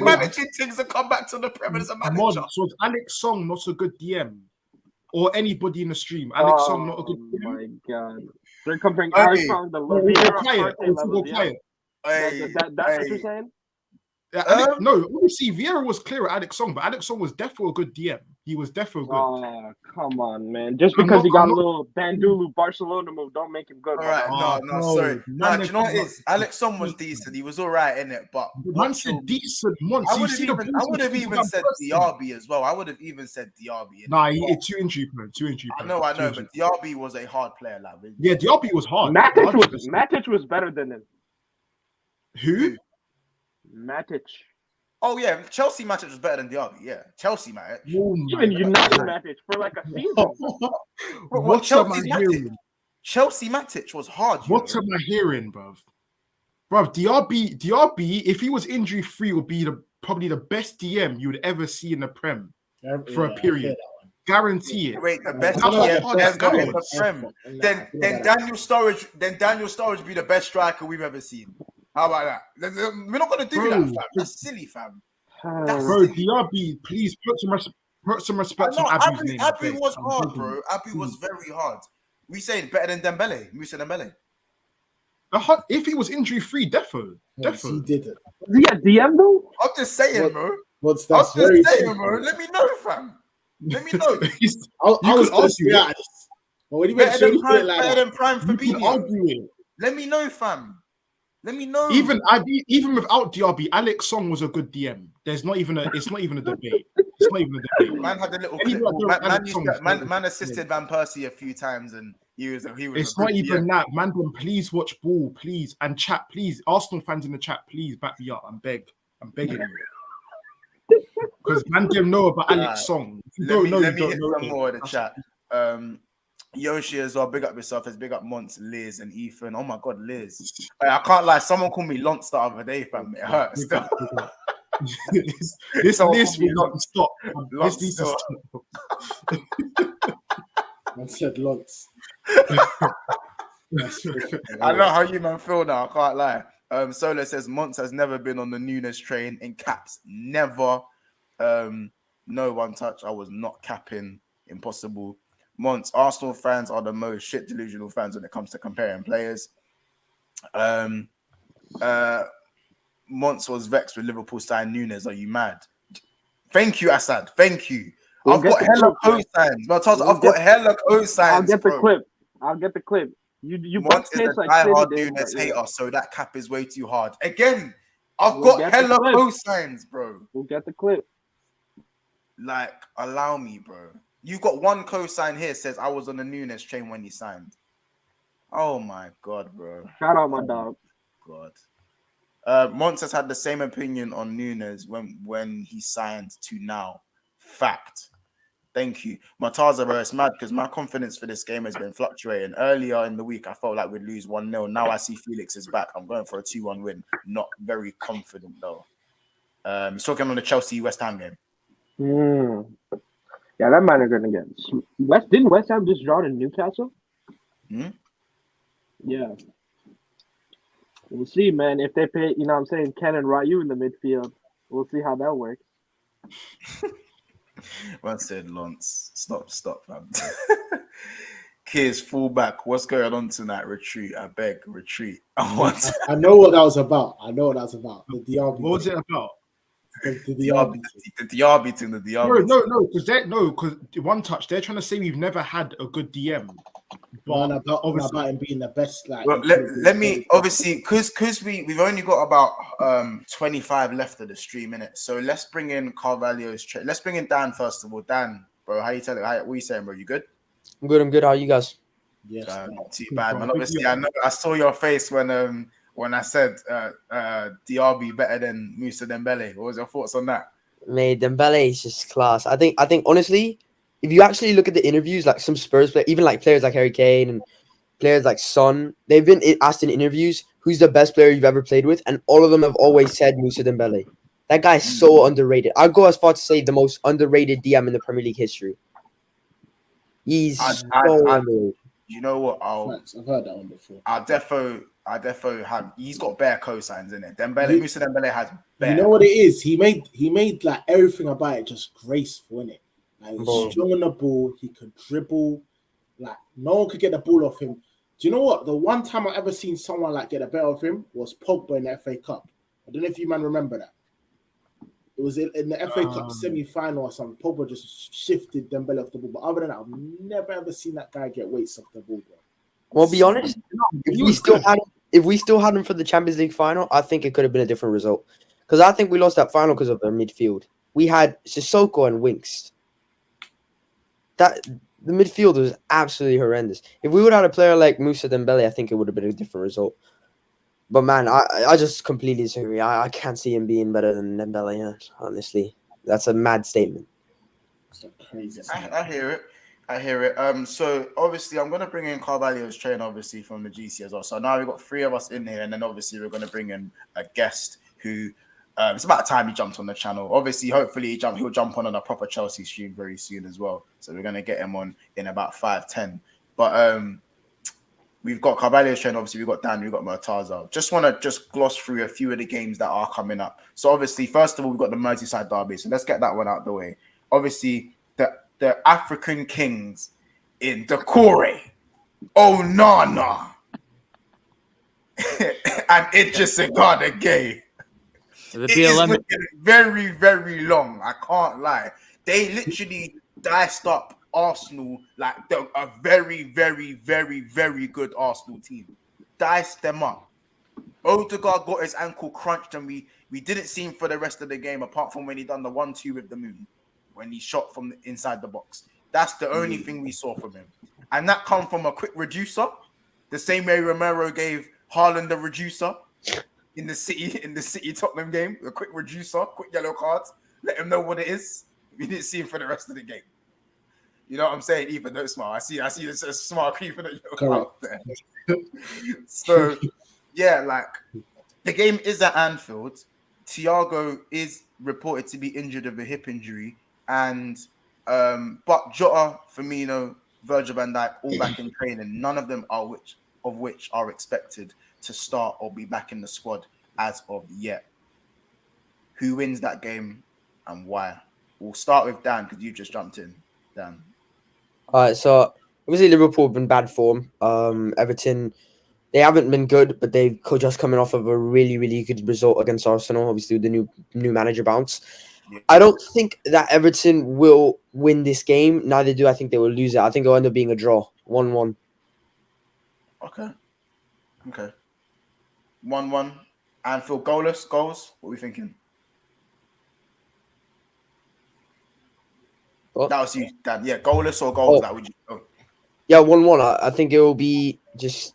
managing things and come back to the Prem as a manager. So was Alex Song not a good DM? Or anybody in the stream? Alex Song not a good DM? Oh my god. They're comparing our song to Vieira. That's what you're saying? No, obviously Vieira was clear at Alex Song, but Alex Song was definitely a good DM. He was definitely good. Oh, come on, man. Just because he got a little Bandulu Barcelona move, don't make him good. All right, sorry. No, do you know what it is? Alex Song was decent. He was all right in it, but once decent, once I would have even said Diaby as well. I would have even said Diaby. Nah, it's too injury prone. I know, but Diaby was a hard player. Like, yeah, Diaby was hard. Matic was better than him. Who? Matic. Oh yeah, Chelsea Matic was better than Diaby. Yeah, Chelsea Matic. Even United Matic for like a season. What am I hearing? Chelsea Matic was hard. What am I hearing, bruv? Diaby, if he was injury free, would be probably the best DM you would ever see in the Prem for a period. Guarantee it. Wait, the best DM ever in the Prem. Then Daniel Sturridge be the best striker we've ever seen. How about that? We're not gonna do that, fam. That's silly, fam. Bro, Diaby, please put some respect on Abi's name. Abi was hard, bro. Abi was very hard. We saying better than Dembele. Musa Dembele. If he was injury free, defo. He did it. Yeah, DM though. I'm just saying, bro. I'm just saying, bro. Let me know, fam. Let me know. I was argue that. Better than Prime Fabinho. Let me know, fam. Let me know. Even without Diaby, Alex Song was a good DM. It's not even a debate. Man had a little clip. Man assisted Van Persie a few times, and he was. It's not even that. Man, please watch ball, please, and chat, please. Arsenal fans in the chat, please back me up. I'm begging you. Because man didn't know about Alex Song. Let me hit some more of the chat. Yoshi as well, big up yourself. As big up Monts, Liz, and Ethan. Oh my god, Liz! I can't lie. Someone called me Lonts the other day, fam. It hurts. This will not stop. This needs to stop. Man said Lonts. I know how you man feel now. I can't lie. Solo says Monts has never been on the Nunes train. In caps, never. No one touch. I was not capping. Impossible. Monts, Arsenal fans are the most shit delusional fans when it comes to comparing players. Monts was vexed with Liverpool signing Nunes. Are you mad? Thank you, Assad. Thank you. I've got hella co-signs. I've got hella co-signs. I'll get the clip. You Monts is a diehard Nunes hater, so that cap is way too hard. Again, I've got hella co-signs, bro. We'll get the clip. Like, allow me, bro. You've got one co-sign here says I was on the Nunes train when he signed. Oh my god, bro. Shout out my dog. God. Mons has had the same opinion on Nunes when he signed to now. Fact. Thank you. Mataza, bro, it's mad because my confidence for this game has been fluctuating. Earlier in the week, I felt like we'd lose 1-0. Now I see Felix is back. I'm going for a 2-1 win. Not very confident, though. He's talking on the Chelsea-West Ham game. Yeah, that man is going to get... Didn't West Ham just draw to Newcastle? Yeah. We'll see, man. If they pay, you know what I'm saying, Ken and Ryu in the midfield, we'll see how that works. One said, Lance, stop, man. Kids, fullback. What's going on tonight? Retreat. I beg, retreat. I know what that was about. The Diaby. What was it about? The Diaby. The Diaby thing. No, because one touch. They're trying to say we've never had a good DM. But about him being the best. Like, well, let me obviously because we've only got about 25 left of the stream innit? So let's bring in Carvalho's trade. Let's bring in Dan first of all. Dan, bro, what are you saying, bro? You good? I'm good. How are you guys? Yes, not too bad, man. Obviously, I saw your face when I said Diaby better than Moussa Dembele. What was your thoughts on that? Mate, Dembele is just class. I think honestly, if you actually look at the interviews, like some Spurs players, even like players like Harry Kane and players like Son, they've been asked in interviews who's the best player you've ever played with, and all of them have always said Moussa Dembele. That guy is so underrated. I'd go as far to say the most underrated DM in the Premier League history. He's so underrated. You know what? I've heard that one before. I defo have. He's got bare cosigns in it. Moussa Dembele has bare. You know what it is? He made like everything about it just graceful, innit? Like, he's strong on the ball. He could dribble. Like, no one could get the ball off him. Do you know what? The one time I ever seen someone like get a better of him was Pogba in the FA Cup. I don't know if you man remember that. It was in the FA Cup semi-final or something. Pogba just shifted Dembele off the ball. But other than that, I've never ever seen that guy get weights off the ball, bro. Well, be honest, if we still had him for the Champions League final, I think it could have been a different result. Because I think we lost that final because of their midfield. We had Sissoko and Winks. The midfield was absolutely horrendous. If we would have had a player like Moussa Dembele, I think it would have been a different result. But man, I just completely disagree. I can't see him being better than Dembele. Honestly, that's a mad statement. That's crazy. I hear it. So obviously, I'm gonna bring in Carvalho's train, obviously from the GC as well. So now we've got 3 of us in here, and then obviously we're gonna bring in a guest who. It's about time he jumped on the channel. Obviously, hopefully he'll jump on a proper Chelsea stream very soon as well. So we're gonna get him on in about 5-10. But we've got Carvalho's train. Obviously, we've got Dan. We've got Murtaza. Just want to gloss through a few of the games that are coming up. So obviously, first of all, we've got the Merseyside Derby. So let's get that one out of the way. Obviously, the African Kings in Decore, Onana, and Idris Gay. It is looking very, very long. I can't lie. They literally diced up Arsenal like a very, very, very, very good Arsenal team. Diced them up. Odegaard got his ankle crunched, and we didn't see him for the rest of the game, apart from when he done the 1-2 with the moon, when he shot from inside the box. That's the only thing we saw from him. And that come from a quick reducer, the same way Romero gave Haaland the reducer. In the City Tottenham game, a quick reducer, quick yellow card, let him know what it is. We didn't see him for the rest of the game. You know what I'm saying? Even though smile, I see this as smile creeping at your out there. So yeah, like the game is at Anfield. Thiago is reported to be injured of a hip injury, and but Jota, Firmino, Virgil van Dijk all back in training. None of them are which are expected to start or be back in the squad as of yet. Who wins that game and why? We'll start with Dan because you just jumped in. Dan. All right, so obviously Liverpool have been bad form. Everton, they haven't been good, but they've just coming off of a really, really good result against Arsenal, obviously with the new manager bounce. Yeah. I don't think that Everton will win this game. Neither do I think they will lose it. I think it'll end up being a draw, 1-1. Okay. 1-1. Anfield goalless goals. What are we thinking? What? That was you, Dan. Yeah, goalless or goals? Oh. That would you? Oh. Yeah, 1-1. I think it will be just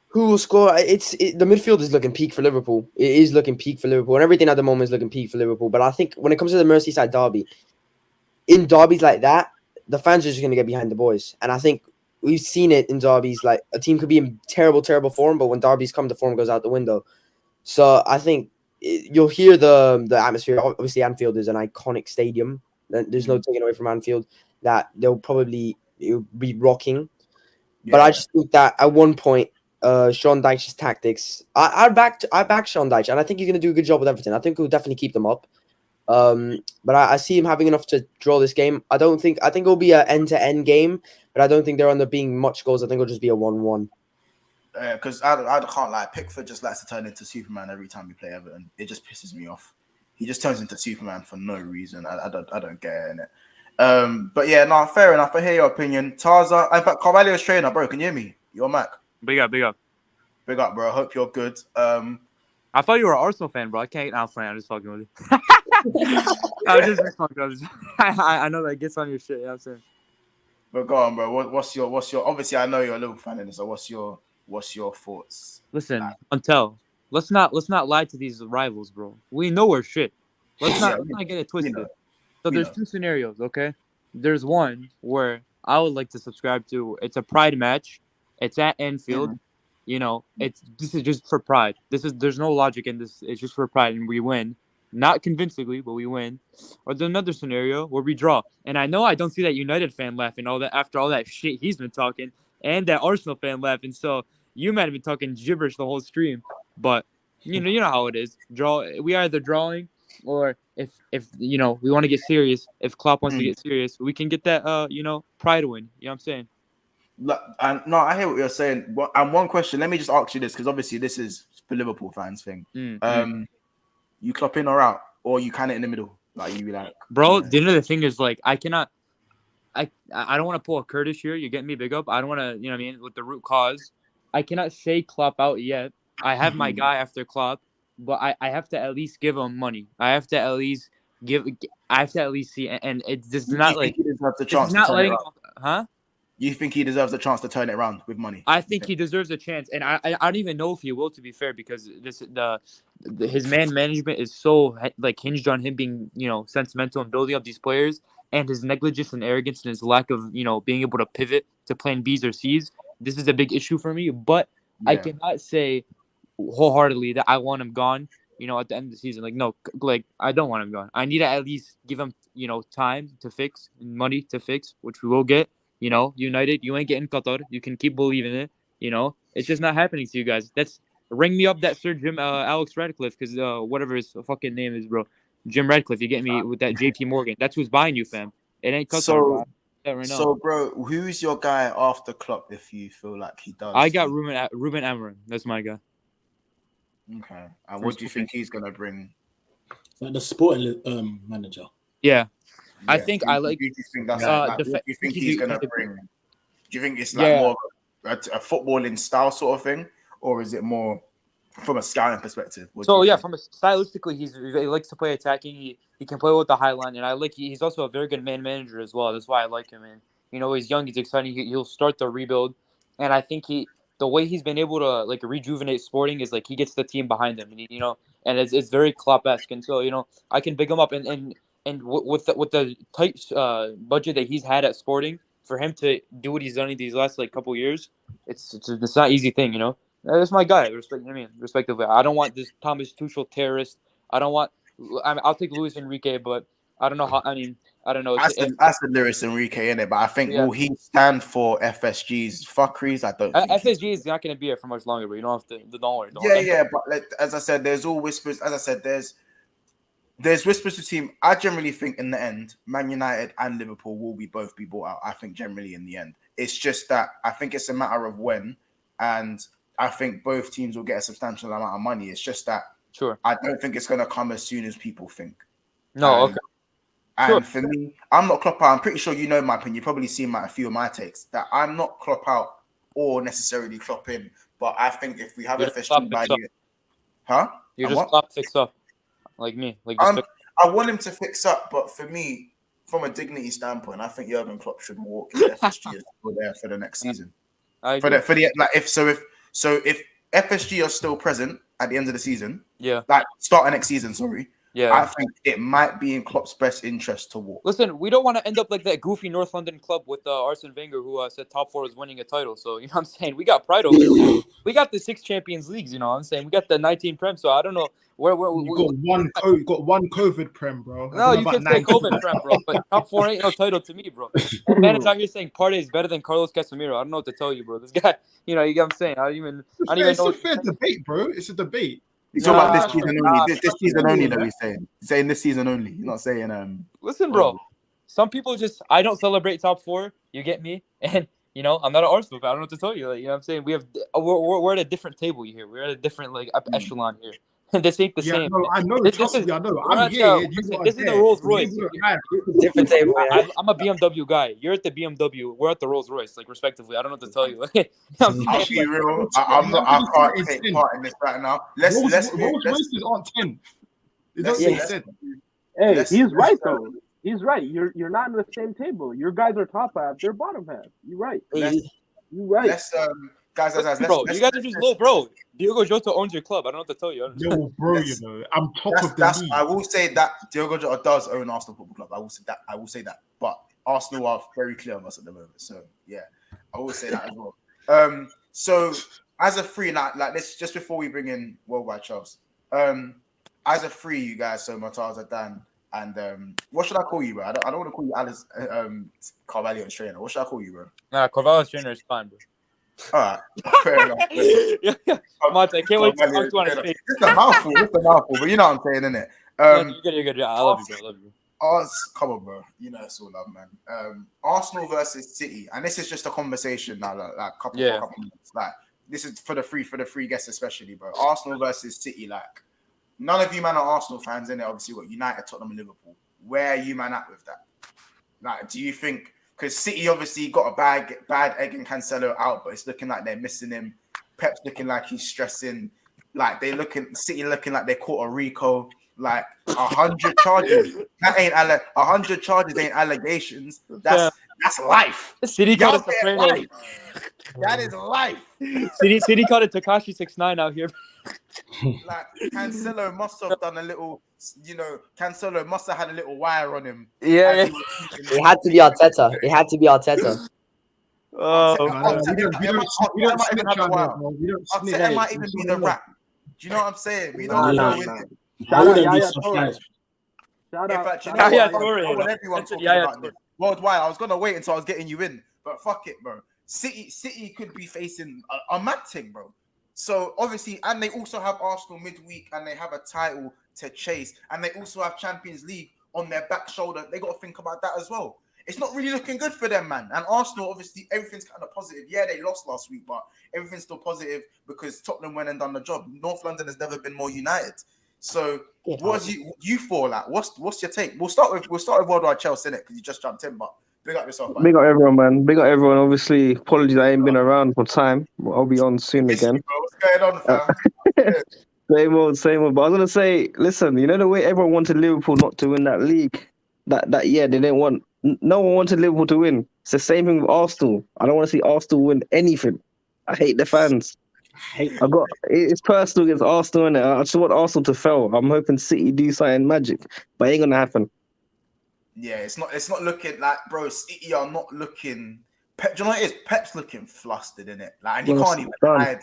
who will score. The midfield is looking peak for Liverpool. It is looking peak for Liverpool, and everything at the moment is looking peak for Liverpool. But I think when it comes to the Merseyside derby, in derbies like that, the fans are just going to get behind the boys, and I think we've seen it in derbies. Like a team could be in terrible, terrible form, but when derbies come, the form goes out the window. So I think you'll hear the atmosphere. Obviously, Anfield is an iconic stadium. There's no taking away from Anfield. That it'll be rocking. But I just think that at one point, Sean Dyche's tactics, I back Sean Dyche, and I think he's going to do a good job with everything. I think he'll definitely keep them up. But I see him having enough to draw this game. I think it'll be an end-to-end game, but I don't think there will end up being much goals. I think it'll just be a 1-1. Because I can't lie, Pickford just likes to turn into Superman every time we play Everton. It just pisses me off. He just turns into Superman for no reason. I don't get it, innit? But yeah, no, fair enough. I hear your opinion. Tarza, in fact, Carvalho's trainer, bro. Can you hear me? You're Mac. Big up. Big up, bro. Hope you're good. I thought you were an Arsenal fan, bro. I can't. I'm playing. I'm just fucking with you. I was just fucking. I know that gets on your shit. You know what I'm saying? But go on, bro. What's your? Obviously, I know you're a Liverpool fan, in this, so what's your thoughts? Listen, Until let's not lie to these rivals, bro. We know we're shit. Let's not get it twisted. So there's two scenarios, okay? There's one where I would like to subscribe to. It's a pride match. It's at Anfield. Mm-hmm. You know, this is just for pride. There's no logic in this. It's just for pride, and we win. Not convincingly, but we win. Or there's another scenario where we draw. And I know I don't see that United fan laughing all that after all that shit he's been talking, and that Arsenal fan laughing. So you might have been talking gibberish the whole stream. But you know how it is. We are either drawing, or if we want to get serious. If Klopp wants to get serious, we can get that pride win. You know what I'm saying? No, I hear what you're saying. And one question, let me just ask you this, because obviously this is for Liverpool fans thing. You Klopp in or out, or you kind of in the middle, like you like. Bro, the end of the thing is like I don't want to pull a Curtis here. You're getting me big up. I don't want to, you know what I mean, with the root cause. I cannot say Klopp out yet. I have my guy after Klopp, but I have to at least give him money. I have to at least see, and it's just not like he deserves the chance. Not letting him, huh? You think he deserves a chance to turn it around with money? I think he deserves a chance, and I don't even know if he will. To be fair, because his management is so like hinged on him being sentimental and building up these players, and his negligence and arrogance and his lack of being able to pivot to plan B's or C's. This is a big issue for me, but I cannot say wholeheartedly that I want him gone. At the end of the season, I don't want him gone. I need to at least give him time to fix and money to fix, which we will get. United, you ain't getting Qatar. You can keep believing it. It's just not happening to you guys. Ring me up that Sir Jim Alex Radcliffe, because whatever his fucking name is, bro. Jim Radcliffe, you get me with that JP Morgan. That's who's buying you, fam. It ain't Qatar. So, bro, who's your guy after Klopp if you feel like he does? I got Ruben Amorim. That's my guy. Okay. And what do you think he's gonna bring? Like the sporting manager. Yeah. I think I like. Do you think that's what do you think he's gonna bring? Do you think it's like more a footballing style sort of thing, or is it more from a scouting perspective? From a stylistically, he likes to play attacking. He can play with the high line, and he's also a very good man manager as well. That's why I like him. And he's young, he's exciting. He'll start the rebuild, and I think the way he's been able to rejuvenate Sporting is he gets the team behind him, and it's very Klopp-esque. And so I can big him up, and with the tight budget that he's had at Sporting, for him to do what he's done in these last couple years, it's not an easy thing. That's my guy. Respectively, I don't want this Thomas Tuchel terrorist. I'll take Luis Enrique, but I don't know how. I don't know. I said Luis Enrique in it, but I think will he stand for FSG's fuckeries? I don't. FSG is not going to be here for much longer, but you don't have to. Don't worry. But as I said, there's all whispers. As I said, there's whispers to team. I generally think in the end, Man United and Liverpool will both be bought out. I think generally in the end, it's just that I think it's a matter of when, and I think both teams will get a substantial amount of money. It's just that I don't think it's going to come as soon as people think. No, okay. And for me, I'm not Klopp out. I'm pretty sure you know my opinion. You've probably seen a few of my takes that I'm not Klopp out or necessarily Klopp in. But I think if we have FSG value, You're just Klopp fix up. Like me. I want him to fix up, but for me, from a dignity standpoint, I think Jurgen Klopp should walk if FSG is still there for the next season. If FSG are still present at the end of the season, like start of next season, I think it might be in Klopp's best interest to walk. Listen, we don't want to end up like that goofy North London club with Arsene Wenger, who said top 4 is winning a title. So, you know what I'm saying? We got pride over here. We got the 6 Champions Leagues, you know what I'm saying? We got the 19 Prem, so I don't know where you got one COVID Prem, bro. No, you can say COVID Prem, bro. But top 4 ain't no title to me, bro. And man is out here saying Partey is better than Carlos Casemiro. I don't know what to tell you, bro. This guy, you know what I'm saying? I don't even It's know. a fair debate, bro. It's a debate. You're talking about this season only. This season only that we're saying this season only. You're not saying Listen, bro. Some people I don't celebrate top 4. You get me? And you know, I'm not an Arsenal fan. I don't know what to tell you. Like, you know what I'm saying? We're at a different table here. We're at a different echelon here. This ain't the same. No, I know. Trust me, I know. I'm here. This is the Rolls Royce. Different table. Yeah. I'm a BMW guy. You're at the BMW. We're at the Rolls Royce, like respectively. I don't know what to tell you. I'll be real. I can't take part in this right now. Rolls Royces aren't 10. It doesn't make sense. Hey, he's right though. He's right. You're not in the same table. Your guys are top half. They're bottom half. You're right. You're right. Let's guys, you guys are just low, bro. Diogo Jota owns your club. I don't know what to tell you. Yo, bro, you know, I'm top of the league. I will say that Diogo Jota does own Arsenal Football Club. I will say that. But Arsenal are very clear on us at the moment. So yeah, I will say that as well. So as a free, like this, just before we bring in Worldwide Charles, as a free, you guys. So Mataza, Dan, and what should I call you, bro? I don't want to call you Alice Carvalho's trainer. What should I call you, bro? Nah, Carvalho's trainer is fine, bro. All right, fair enough. Mata, I can't wait to talk to you on his face. It's a mouthful, but you know what I'm saying, innit? You're good. Yeah, I love you, bro. I love you. Come on, bro. You know it's all love, man. Arsenal versus City, and this is just a conversation now, like couple minutes. Like this is for the free guests, especially, bro. Arsenal versus City, like none of you man are Arsenal fans, innit? Obviously, what United, Tottenham, and Liverpool. Where are you man at with that? Like, do you think? Because City obviously got a bad egg in Cancelo out, but it's looking like they're missing him. Pep's looking like he's stressing. Like City looking like they caught a Rico. Like 100 charges. 100 charges ain't allegations. That's life. City caught a Soprano. That is life. City caught a Tekashi 6ix9ine out here. Like Cancelo must have done a little, Cancelo must have had a little wire on him. Yeah. It had to be Arteta. Arteta might even be the rap. Do you know what I'm saying? We don't know. Worldwide, I was gonna wait until I was getting you in, but fuck it, bro. City could be facing a mad thing, bro. So obviously, and they also have Arsenal midweek, and they have a title to chase, and they also have Champions League on their back shoulder. They got to think about that as well. It's not really looking good for them, man. And Arsenal, obviously, everything's kind of positive. Yeah, they lost last week, but everything's still positive because Tottenham went and done the job. North London has never been more united. So, what you for? Like, what's your take? We'll start with Worldwide Chelsea, innit? Because you just jumped in, but big up yourself. Man. Big up everyone, man. Big up everyone. Obviously, apologies I ain't been around for time. I'll be on soon again. What's going on, fam? Same old. But I was gonna say, listen, you know the way everyone wanted Liverpool not to win that league. That year they didn't want. No one wanted Liverpool to win. It's the same thing with Arsenal. I don't want to see Arsenal win anything. I hate the fans. It's personal against Arsenal, and I just want Arsenal to fail. I'm hoping City do something magic, but it ain't gonna happen. Yeah, it's not looking like, bro. City are not looking. Pep, do you know what it is? Pep's looking flustered, innit? Like, and you can't even hide it.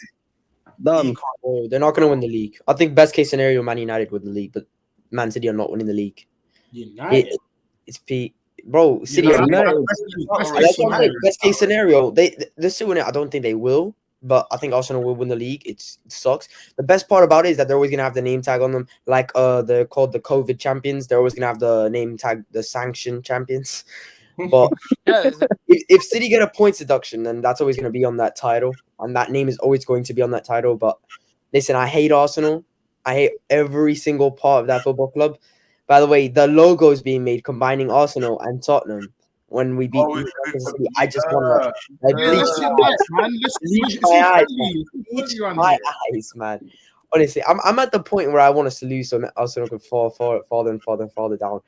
Done. Oh, they're not going to win the league. I think best case scenario, Man United win the league, but Man City are not winning the league. United, it's Pete, bro. City. Best case scenario, they're still winning. I don't think they will, but I think Arsenal will win the league. It sucks. The best part about it is that they're always gonna have the name tag on them, like they're called the COVID champions. They're always gonna have the name tag, the sanction champions. But if City get a points deduction, then that's always going to be on that title, and that name is always going to be on that title. But listen, I hate Arsenal. I hate every single part of that football club. By the way, the logo is being made combining Arsenal and Tottenham. When we beat City, I just want to bleach my eyes, man. Honestly, I'm at the point where I want us to lose, so Arsenal can fall farther and farther down.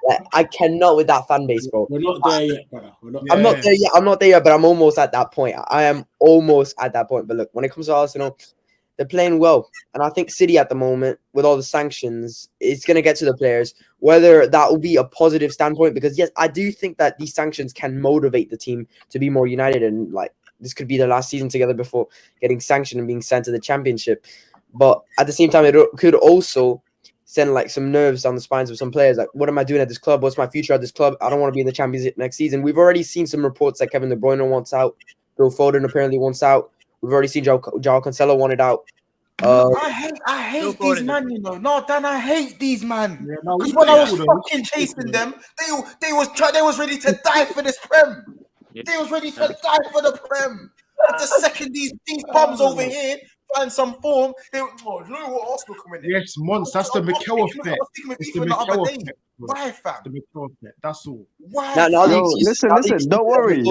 Like, I cannot with that fan base, bro. We're not there yet, brother. We're not. I'm not there yet. I'm not there yet, but I'm almost at that point. I am almost at that point. But look, when it comes to Arsenal, they're playing well, and I think City at the moment, with all the sanctions, it's going to get to the players. Whether that will be a positive standpoint, because yes, I do think that these sanctions can motivate the team to be more united, and like this could be their last season together before getting sanctioned and being sent to the Championship. But at the same time, it could also send like some nerves down the spines of some players. Like, what am I doing at this club? What's my future at this club? I don't want to be in the Champions League next season. We've already seen some reports that Kevin De Bruyne wants out. Phil Foden apparently wants out. We've already seen João Cancelo wanted out. I hate these man, you know. No, Dan, I hate these man. Because when I was fucking chasing them, they was ready to die for this Prem. They was ready to die for the Prem. But the second these bums over here find some form, they look what Arsenal coming in. Yes, Mons, that's the Mikel effect. It's the Mikel effect. Why, fam? The Mikel effect. That's all. Why? Listen. Don't worry.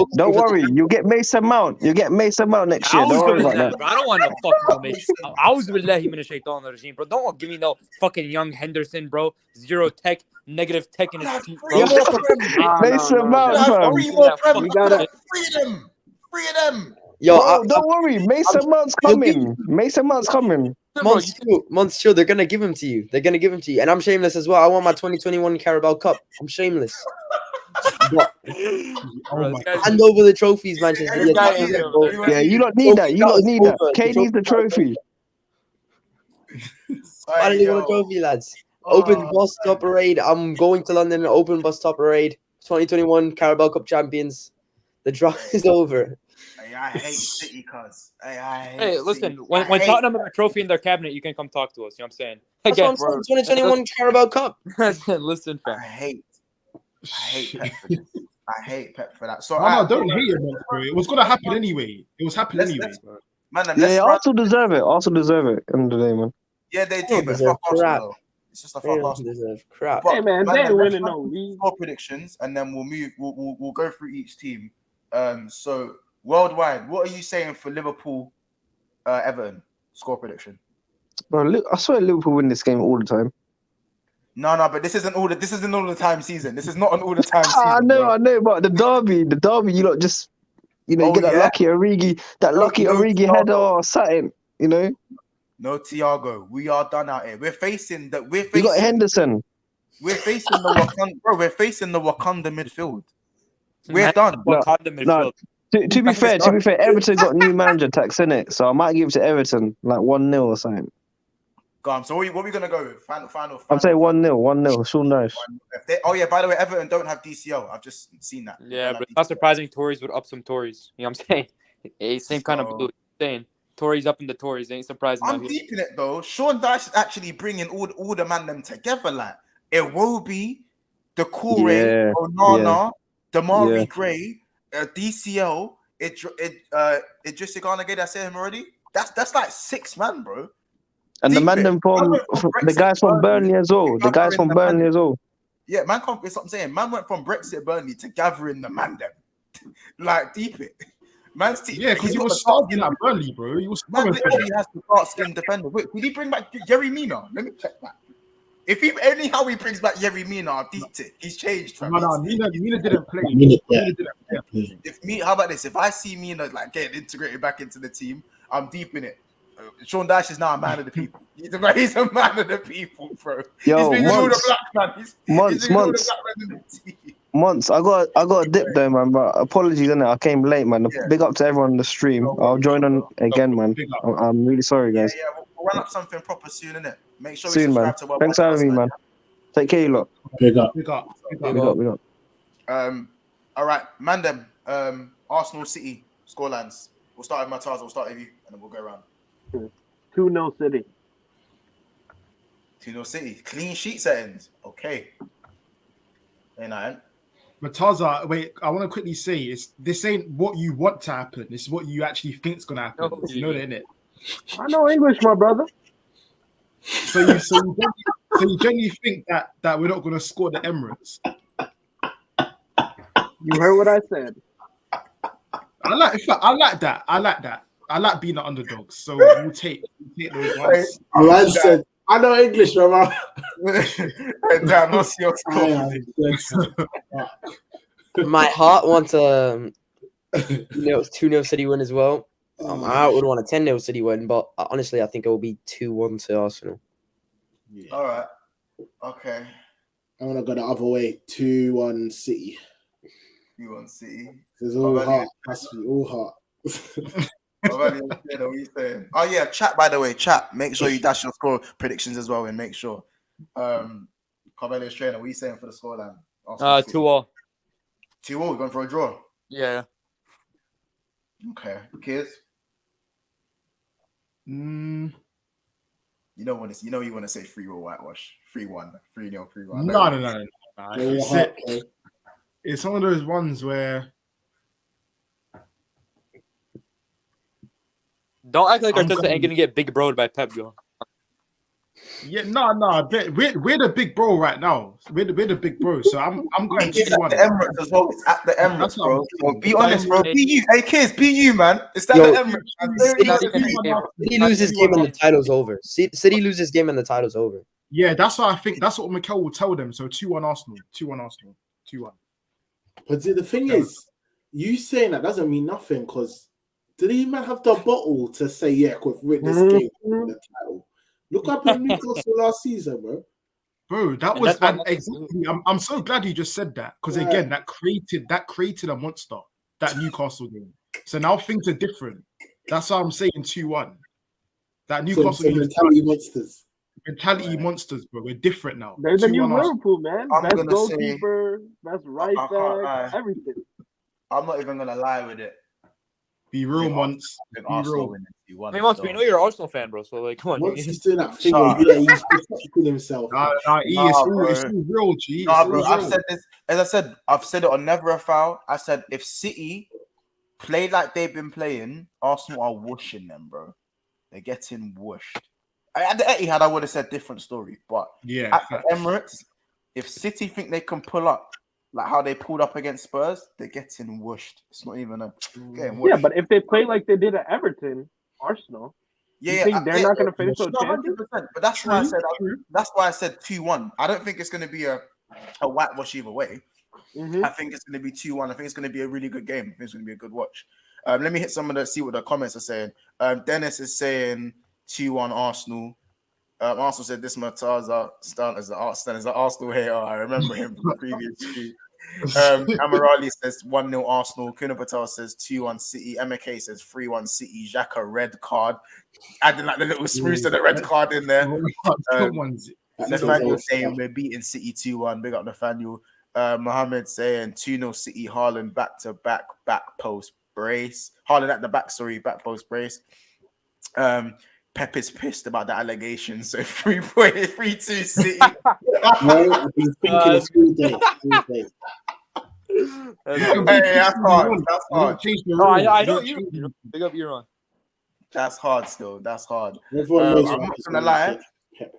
You get Mason Mount. You get Mason Mount next year. Don't worry about that. Bro, I don't want no fucking Mason. I was with him in a shaitan regime, bro. Don't give me no fucking young Henderson, bro. Zero tech, negative tech in his feet, bro. Mason Mount, fam. We gotta free them. Yo, bro, don't worry. Mason Mount's coming. Mason Mount's coming. Months chill. They're gonna give him to you. And I'm shameless as well. I want my 2021 Carabao Cup. I'm shameless. Hand over the trophies, Manchester. Yeah, you don't need that. You don't need that. Kane needs the trophy. Finally won a trophy, lads. Open bus top parade. I'm going to London. Open bus top parade. 2021 Carabao Cup champions. The draw is over. I hate City, cuz. Hey, listen, when Tottenham have a trophy in their cabinet, you can come talk to us. You know what I'm saying? That's what I'm saying. 2021 Carabao Cup. Listen, fam. I hate Pep for this. I hate Pep for that. So don't hate it, bro. It was gonna happen anyway. It was happening anyway. Arsenal deserve it. Arsenal deserve it. End of the day, man. Yeah, they do. But fuck Arsenal. It's just a fuck Arsenal. Deserve crap. Hey man, they ain't winning no league. Score predictions, and then we'll move. We'll go through each team. So worldwide, what are you saying for Liverpool, Everton score prediction? Bro, I swear Liverpool win this game all the time. No, but this isn't all the time season. This is not an all the time season. I know, but the derby, you lot just, you get that lucky Origi header or something, you know. No, Thiago, we are done out here. We're facing. You got Henderson. We're facing the Wakanda, bro. We're facing the Wakanda midfield. We're done. Wakanda midfield. To be fair, Everton got new manager tax in it, so I might give it to Everton like 1-0 or something. Go on. So what are we gonna go with? Final. I'd say 1-0. Sean Dyche. By the way, Everton don't have DCL. I've just seen that. Yeah, but it's not surprising Tories would up some Tories. You know what I'm saying? Same kind of blue. Saying Tories up in the Tories. Ain't surprising. I'm deep in it though. Sean Dyche is actually bringing all the man them together. Like Iwobi, Doucouré, Onana, Damari Gray. DCL, Idris Gana, did I say him already? That's like 6 man, bro. And the man them from the guys from Burnley as well. Yeah, man, it's what I'm saying. Man went from Brexit Burnley to gathering the man them. Like deep it. Man's team. Yeah, because he was starting at Burnley, bro. He was man literally has to start skin defender. Wait, did he bring back Yerry Mina? Let me check that. If he anyhow he brings back Yerry Mina, I've deeped it. He's changed. No, Mina didn't play. How about this? If I see Mina like getting integrated back into the team, I'm deep in it. Sean Dyche is now a man of the people. He's a man of the people, bro. Yo, he's been all the black man. Months. I got a dip there, man. But apologies, innit? I came late, man. Yeah. Big up to everyone on the stream. I'll join on again, man. I'm really sorry, guys. Yeah, we'll run up something proper soon, innit? Make sure soon, we subscribe man. to Thanks for having me, man. Take care, you lot. Big up. All right, Mandem. Arsenal City scorelines. We'll start with Mataz. We'll start with you, and then we'll go around. 2-0 City. 2-0 City. Clean sheet settings. Okay. Mataza, wait, I want to quickly say this ain't what you want to happen. It's what you actually think is gonna happen. You know that, innit? I know English, my brother. So you genuinely think that we're not gonna score the Emirates? You heard what I said. I like that. I like being an underdog, so we'll take those ones. I said, I know English, brother. Dan, what's your score? My heart wants a 2-0 City win as well. I would want a 10-0 City win, but honestly, I think it will be 2-1 to Arsenal. Yeah. All right. Okay. I want to go the other way. 2-1 City. 2-1 City. It's all heart. Has to be all heart. What are you saying? Oh yeah, chat. By the way, chat. Make sure you dash your score predictions as well, and make sure. Carvalho's trainer. What are you saying for the scoreline? 2-2. 2-2. We're going for a draw. Yeah. Okay, kids. You don't want to. You want to say 3-0 whitewash. 3-1. 3-0. 3-1. No. It's one of those ones where. Don't act like Arteta ain't gonna get big broed by Pep, yo. Yeah, no. We're the big bro right now. We're the big bro. So I'm going It's 2-1. at the Emirates as well. It's at the Emirates, bro. So be honest, bro. Be you. Hey, kids, be you, man. It's at the Emirates. City loses game and the title's over. City loses game and the title's over. Yeah, that's what I think. That's what Mikel will tell them. So 2-1 Arsenal. 2-1 Arsenal. 2-1. But the thing is, you saying that doesn't mean nothing because did he even have the bottle to say, yeah, we've written this game for the title? Look up at Newcastle last season, bro. Bro, that was exactly. I'm so glad you just said that because again, that created a monster. That Newcastle game. So now things are different. That's why I'm saying 2-1. That Newcastle game. Mentality monsters. Mentality monsters, bro. We're different now. They're the new Arsenal. Liverpool, man. Best goalkeeper, best right back, everything. I'm not even gonna lie with it. Be real, Monts. Be real. I mean, Monts, we know you're an Arsenal fan, bro. So, like, come on. Once he's doing that thing where he's protecting himself. It's all real, G. Bro, I've said this. As I said, I've said it on Never a Foul. I said, if City play like they've been playing, Arsenal are whooshing them, bro. They're getting whooshed. At the Etihad, I would have said different story. But at the Emirates, if City think they can pull up, like how they pulled up against Spurs, they're getting whooshed. It's not even a getting whooshed. Yeah, but if they play like they did at Everton, Arsenal, you think they're not going to finish those chances? 100%. But that's why I said. That's why I said 2-1. I don't think it's going to be a whitewash either way. I think it's going to be 2-1. I think it's going to be a really good game. I think it's going to be a good watch. Let me hit some of the see what the comments are saying. Dennis is saying 2-1 Arsenal. Arsenal said this Mataza stand as an Arsenal hater. I remember him from the previous tweet. Amarali says 1-0 Arsenal. Kuna Patel says 2-1 City. MK says 3-1 City. Xhaka red card. Adding like the little spruce of the red card in there. Nathaniel saying we're beating City 2-1. Big up Nathaniel. Mohammed saying 2-0 City. Haaland back to back post brace. Haaland at the back, back post brace. Pep is pissed about the allegations, so 3-2 City. No, he's thinking it's all day. That's hard. That's hard. No, I know you. Big up Iran. That's hard still. That's hard. I'm Knows not gonna lie.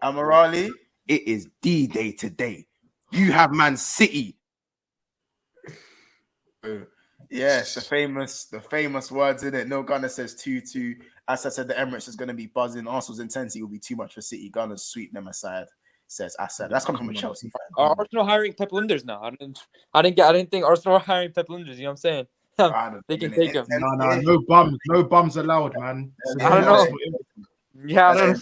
Amarali, it is D-Day today. You have Man City. Yes, the famous words in it. No Gunner says 2-2. As I said, the Emirates is going to be buzzing. Arsenal's intensity will be too much for City. Gunners sweep them aside. Says Assad. That's coming from a Chelsea fan. Are Arsenal hiring Pep Linders now? I didn't think Arsenal are hiring Pep Linders. You know what I'm saying? They can take him. No bums allowed, man. I don't know. Yeah,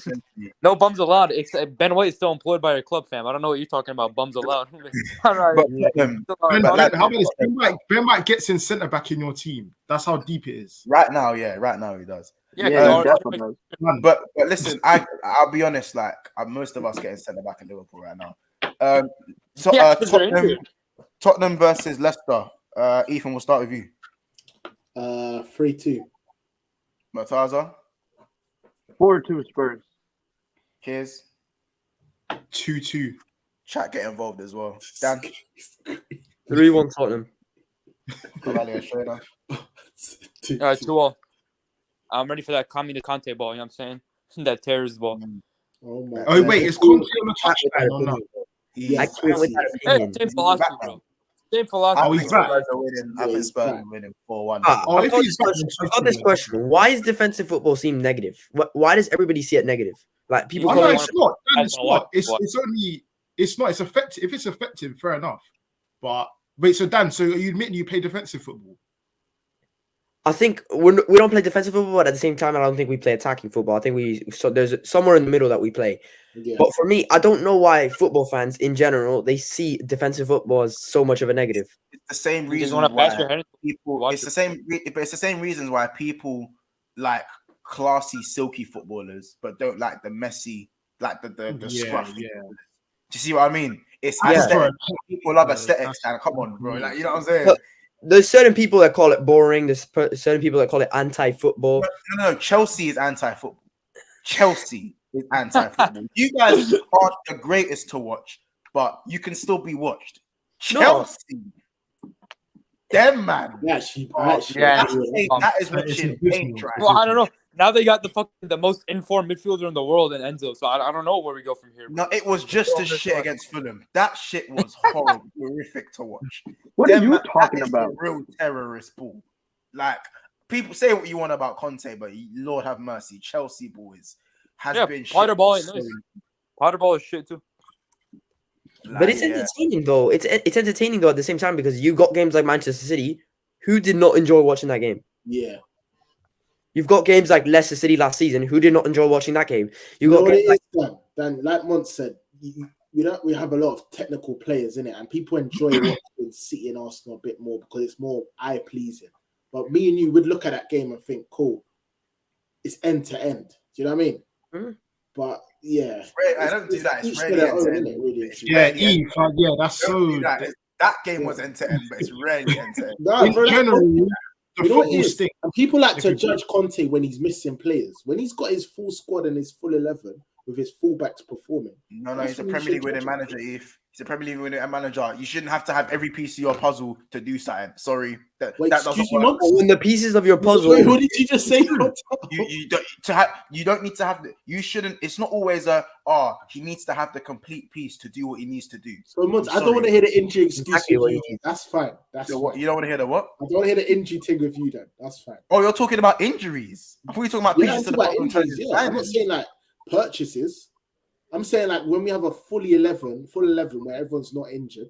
no bums allowed. Except Ben White is still employed by your club, fam. I don't know what you're talking about. Bums allowed. Ben White gets in centre back in your team. That's how deep it is. Right now, he does. But listen, I'll be honest. Like most of us getting centre back in Liverpool right now. Tottenham versus Leicester. Ethan, we'll start with you. 3-2. Mataza. 4-2 Spurs. Cheers. 2-2. Chat get involved as well. Dan. 3-1 Tottenham. 2-all. I'm ready for that communist Conte ball. You know what I'm saying? That terrorist ball. Oh wait, is Conte on the touchline or not? I can't with that opinion. Same philosophy, bro. Same philosophy. I he's think back. Spurs are winning. I Yeah, think he's Spurs back. are winning 4-1. Oh, if he's back, I've got this question. Why is defensive football seem negative? Why does everybody see it negative? Like people Oh, call no, it. it's not. Dan, That's it's not what- not. It's only. It's not. It's effective. If it's effective, fair enough. But wait, so Dan, so are you admitting you play defensive football? I think we don't play defensive football, but at the same time, I don't think we play attacking football. I think there's somewhere in the middle that we play. Yeah. But for me, I don't know why football fans in general they see defensive football as so much of a negative. It's the same You just reason want to bash why your head. people. Watch It's the same. But it's the same reasons why people like classy, silky footballers, but don't like the messy, like the scruffy. Yeah. Do you see what I mean? It's Yeah. aesthetic. People love Yeah, aesthetics, that's- and come on, bro. Like, you know what I'm saying? But there's certain people that call it boring. There's certain people that call it anti-football. No. Chelsea is anti-football. Chelsea is anti-football. You guys aren't the greatest to watch, but you can still be watched. No. Chelsea, them man. Yeah, Yeah. That is what It's shit abysmal. ain't trying. Well, I don't know. Now they got the most informed midfielder in the world in Enzo. So I don't know where we go from here. No, it was just a shit against Fulham. That shit was horrible, horrific to watch. What are Them you man, talking that is about? a real terrorist ball. Like, people say what you want about Conte, but Lord have mercy, Chelsea boys has been shit. Potter ball for is nice. so Potter ball is shit too. long. But it's Like, entertaining though. It's entertaining though at the same time because you got games like Manchester City, who did not enjoy watching that game. Yeah. You've got games like Leicester City last season, who did not enjoy watching that game. You You know got what games it like is, Dan, like Mont said, we have a lot of technical players in it, and people enjoy watching City and Arsenal a bit more because it's more eye pleasing. But me and you would look at that game and think, cool, it's end to end. Do you know what I mean? Mhm. But yeah, I don't do that. It's each to rarely their end own, to innit, end. really. It's Yeah, rarely end Eve. Yeah, that's Don't do so. that. That game was end to end, but it's rarely end to end. Nah, In bro, like, general, the you know what football it is? stink. And people like If to you- judge Conte when he's missing players. When he's got his full squad and his full 11 with his fullbacks performing. No, That's he's a when you Premier should League winning judge him. manager. If he's a Premier League winning manager, you shouldn't have to have every piece of your puzzle to do something. Sorry, that Wait, doesn't excuse me, work. Monks? when the pieces of your puzzle. Wait, what did you just say? You don't need to have the. You shouldn't. It's not always he needs to have the complete piece to do what he needs to do. So, Monks, I'm I don't want to hear the injury excuse Exactly with what you. he needs. That's fine. That's So what? fine. You don't want to hear the what? I don't want to hear the injury thing with you then. That's fine. Oh, you're talking about injuries. I thought you were talking about Yeah, I'm pieces to talking the about puzzle. injuries. Yeah, I'm not saying like purchases. I'm saying like when we have a full 11 where everyone's not injured,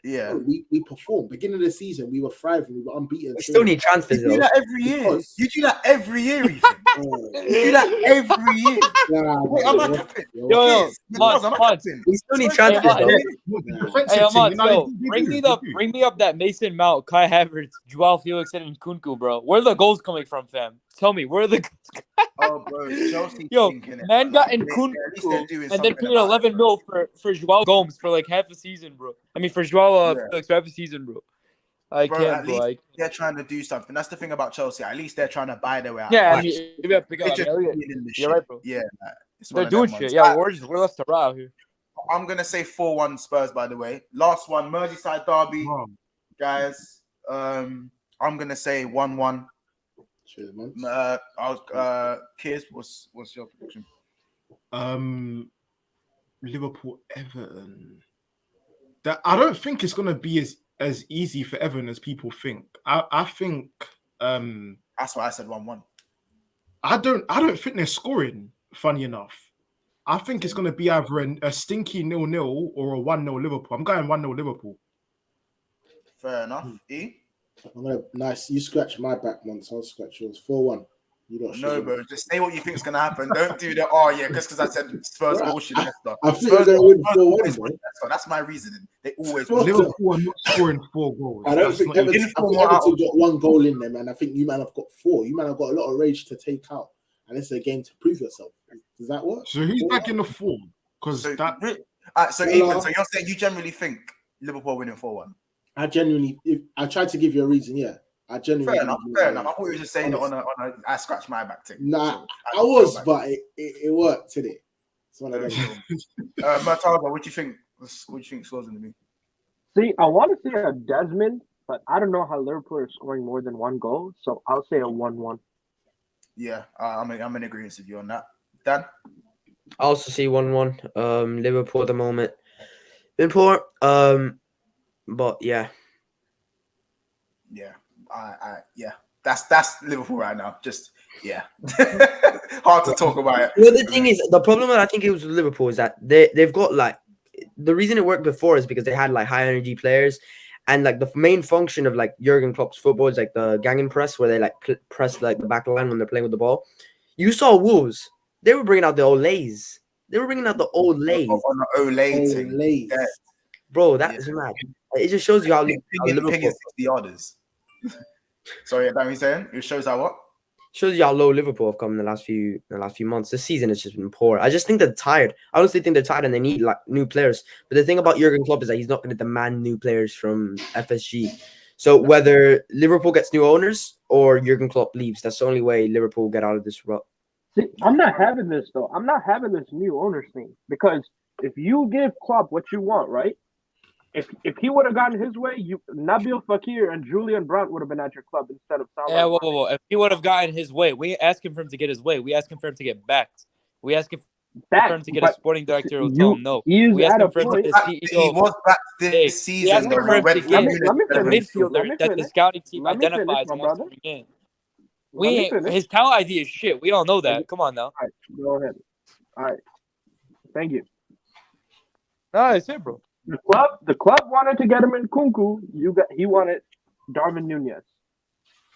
Yeah. we perform. Beginning of the season, we were thriving. We were unbeaten. We still need transfers You do though. that every year. Because- You do that every year, Ethan. Oh, You do that every year. nah, Wait, nah, am I nah. capping? Yo, Yes. Mons, Am I Mons. capping? We still need Hey, transfers Mons, though. The defensive Hey, team, Amon, no, yo, they bring do, me they the do. bring me up that Mason Mount, Kai Havertz, Joao Felix, and Nkunku, bro. Where are the goals coming from, fam? Tell me, where are the Oh, bro, Chelsea yo? thinking it. Man got At least they're Nkunku doing and then something paid about it, 11 mil for Joao Gomes for like half a season, bro. I mean for Joao Yeah. Felix for half a season, bro. I Bro, can't, at bro. least they're trying to do something. That's the thing about Chelsea. At least they're trying to buy their way out. Yeah, I Like, mean, maybe I pick they're up. just Yeah, feeling the you're shit. right, bro. Yeah, like, it's one They're of them doing ones. shit. Yeah, we're left to rot out here. I'm gonna say 4-1 Spurs. By the way, last one, Merseyside Derby, Wow. guys. I'm gonna say 1-1. Cheers, man. Kiers, what's your prediction? Liverpool, Everton. That I don't think it's gonna be as easy for Everton as people think. I think That's why I said 1-1. I don't think they're scoring. Funny enough, I think it's gonna be either a stinky 0-0 or a 1-0 Liverpool. I'm going 1-0 Liverpool. Fair enough. E? I'm gonna nice. You scratch my back once. I'll scratch yours. 4-1. You don't. No, bro. Just say what you think is gonna happen. Don't do the yeah, because I said Spurs Bro, bullshit. Leicester. I think Spurs they're gonna win Spurs 4-1, always bro. win Leicester. That's my reasoning. They always What win. the- Liverpool are not scoring 4 goals. I don't That's think not Everton, easy. I think Everton got 1 goal in them, and I think you man have got 4. You man have got a lot of rage to take out, and it's a game to prove yourself. Does that work? So who's 4-1? back in the form? Because So, that so Salah. Ethan, so you're saying you generally think Liverpool winning 4-1? I genuinely, I tried to give you a reason. Yeah, I genuinely. Fair enough. believe Fair you. enough. I thought you were just saying it on a I scratch my back thing. Nah, So, I was, back. but it worked today. It's one of them. Murtaza, what do you think? What do you think scores gonna be? See, I want to say a Desmond, but I don't know how Liverpool are scoring more than 1 goal, so I'll say a 1-1. Yeah, I'm in agreement with you on that. Dan? I also see 1-1. Liverpool at the moment. Been poor. But yeah, Yeah, yeah. That's Liverpool right now. Just hard to talk about it. Well, the thing is, the problem that I think it was with Liverpool is that they've got like the reason it worked before is because they had like high energy players, and like the main function of like Jurgen Klopp's football is like the Gegenpress, where they like press like the back line when they're playing with the ball. You saw Wolves; they were bringing out the Olays. They were bringing out the Olays. On the Olay thing. Yeah. Bro, that is mad. It just shows you how Liverpool 60 yarders. Sorry, that you saying? It shows how what? Shows you how low Liverpool have come in the last few months. This season has just been poor. I just think they're tired. I honestly think they're tired and they need like new players. But the thing about Jurgen Klopp is that he's not going to demand new players from FSG. So whether Liverpool gets new owners or Jurgen Klopp leaves, that's the only way Liverpool will get out of this rut. See, I'm not having this though. I'm not having this new owners thing because if you give Klopp what you want, right? If he would have gotten his way, Nabil Fekir and Julian Brandt would have been at your club instead of Salah. Yeah, whoa. If he would have gotten his way, we asking for him to get his way. We asking for him to get backed. We asking for him to get a sporting director who tell him no. We asking for him to get a CEO. He was back this season. For him to get a midfielder that the scouting team identifies and wants to bring in. His talent ID is shit. We all know that. Come on now. All right, go ahead. All right. Thank you. No, it's it, bro. The club wanted to get him in Kunku. He wanted Darwin Nunez.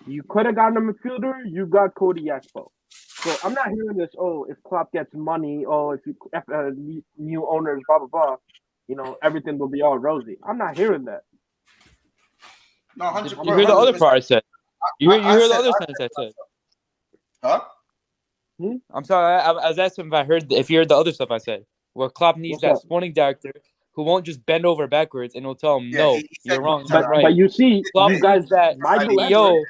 You could have gotten a midfielder. You got Cody Gakpo. So I'm not hearing this. Oh, if Klopp gets money. Oh, if new owners, blah blah blah. You know, everything will be all rosy. I'm not hearing that. No, 100%. You hear the other part I said. You hear the other sentence I said. Huh? I'm sorry. I was asking if you heard the other stuff I said. Where Klopp needs that sporting director who won't just bend over backwards and will tell him, no, you're wrong. But you see, Klopp you guys, that CEO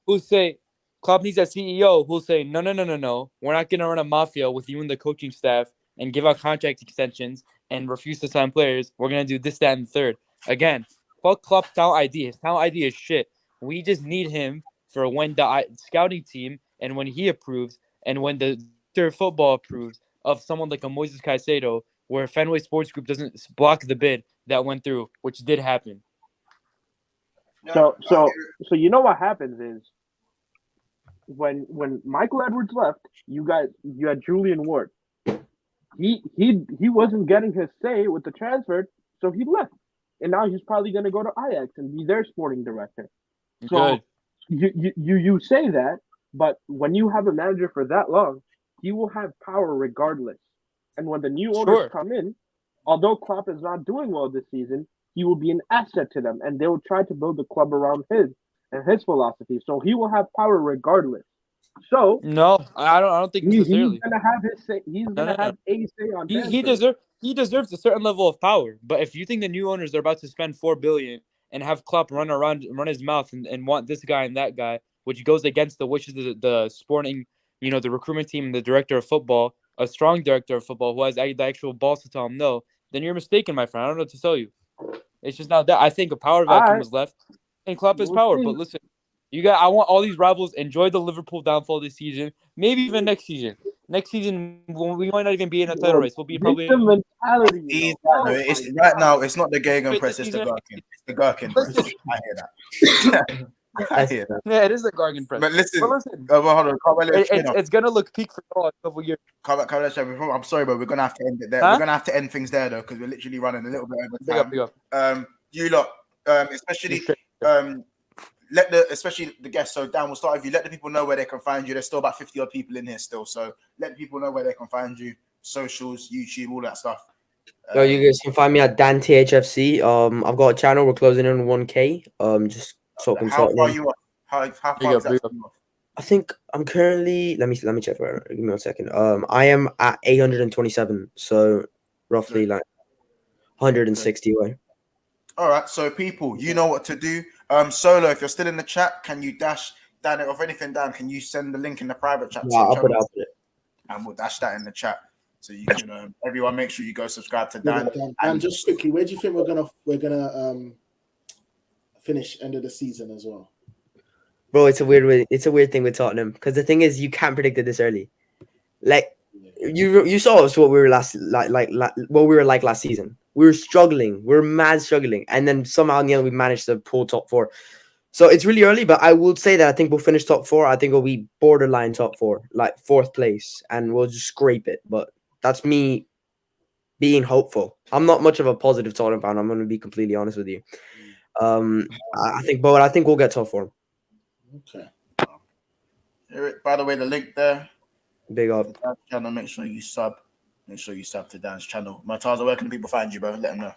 who say, Klopp needs that CEO who'll say, no. We're not going to run a mafia with you and the coaching staff and give out contract extensions and refuse to sign players. We're going to do this, that, and the third. Again, fuck Klopp's talent ID. His talent ID is shit. We just need him for when the scouting team and when he approves and when the football approves of someone like a Moises Caicedo, where Fenway Sports Group doesn't block the bid that went through, which did happen. So you know what happens is when Michael Edwards left, you had Julian Ward. He wasn't getting his say with the transfer, so he left, and now he's probably going to go to Ajax and be their sporting director. So you say that, but when you have a manager for that long, he will have power regardless. And when the new owners come in, although Klopp is not doing well this season, he will be an asset to them, and they will try to build the club around his philosophy. So he will have power regardless. So no, I don't think necessarily. He's gonna have his say. He's gonna have a say on. He deserves a certain level of power. But if you think the new owners are about to spend $4 billion and have Klopp run his mouth and want this guy and that guy, which goes against the wishes of the sporting, the recruitment team and the director of football, a strong director of football who has the actual balls to tell him no, then you're mistaken, my friend. I don't know what to tell you. It's just not that. I think a power vacuum was left, and Klopp has power. But listen, I want all these rivals enjoy the Liverpool downfall this season. Maybe even next season. Next season, we might not even be in a title race. We'll be probably. Right now, it's not the Gegenpress, it's the Gherkin. It's the Gherkin press. I hear that. I hear that. Yeah, it is the Gherkin press. But listen, hold on. It's gonna look peak for a couple years. I'm sorry, but we're gonna have to end it there. We're gonna have to end things there though, because we're literally running a little bit over time. You lot, especially especially the guests. So Dan, we'll start with you. Let the people know where they can find you. There's still about 50 odd people in here still, so let the people know where they can find you. Socials, YouTube, all that stuff. You guys can find me at Dan THFC. I've got a channel. We're closing in on 1K. Just talking. How far you are? How far is that? I think I'm currently. Let me check. Give me 1 second. I am at 827. So roughly like 160 away. All right. So people, you know what to do. Solo, if you're still in the chat, can you dash Dan or anything down? Can you send the link in the private chat? Yeah, I'll put it. And we'll dash that in the chat. So you can everyone make sure you go subscribe to Dan. And just quickly, where do you think we're gonna finish end of the season as well? Bro, it's a weird thing with Tottenham, because the thing is you can't predict it this early. Like you saw us what we were last season. We were struggling. We were mad struggling, and then somehow in the end we managed to pull top four. So it's really early, but I will say that I think we'll finish top 4. I think we'll be borderline top 4, like 4th place, and we'll just scrape it. But that's me being hopeful. I'm not much of a positive Tottenham fan. I'm going to be completely honest with you. I think we'll get top 4. Okay. Eric, by the way, the link there. Big up. Dan's channel. Make sure you sub. Make sure you sub to Dan's channel. Martaza, where can people find you, bro? Let them know.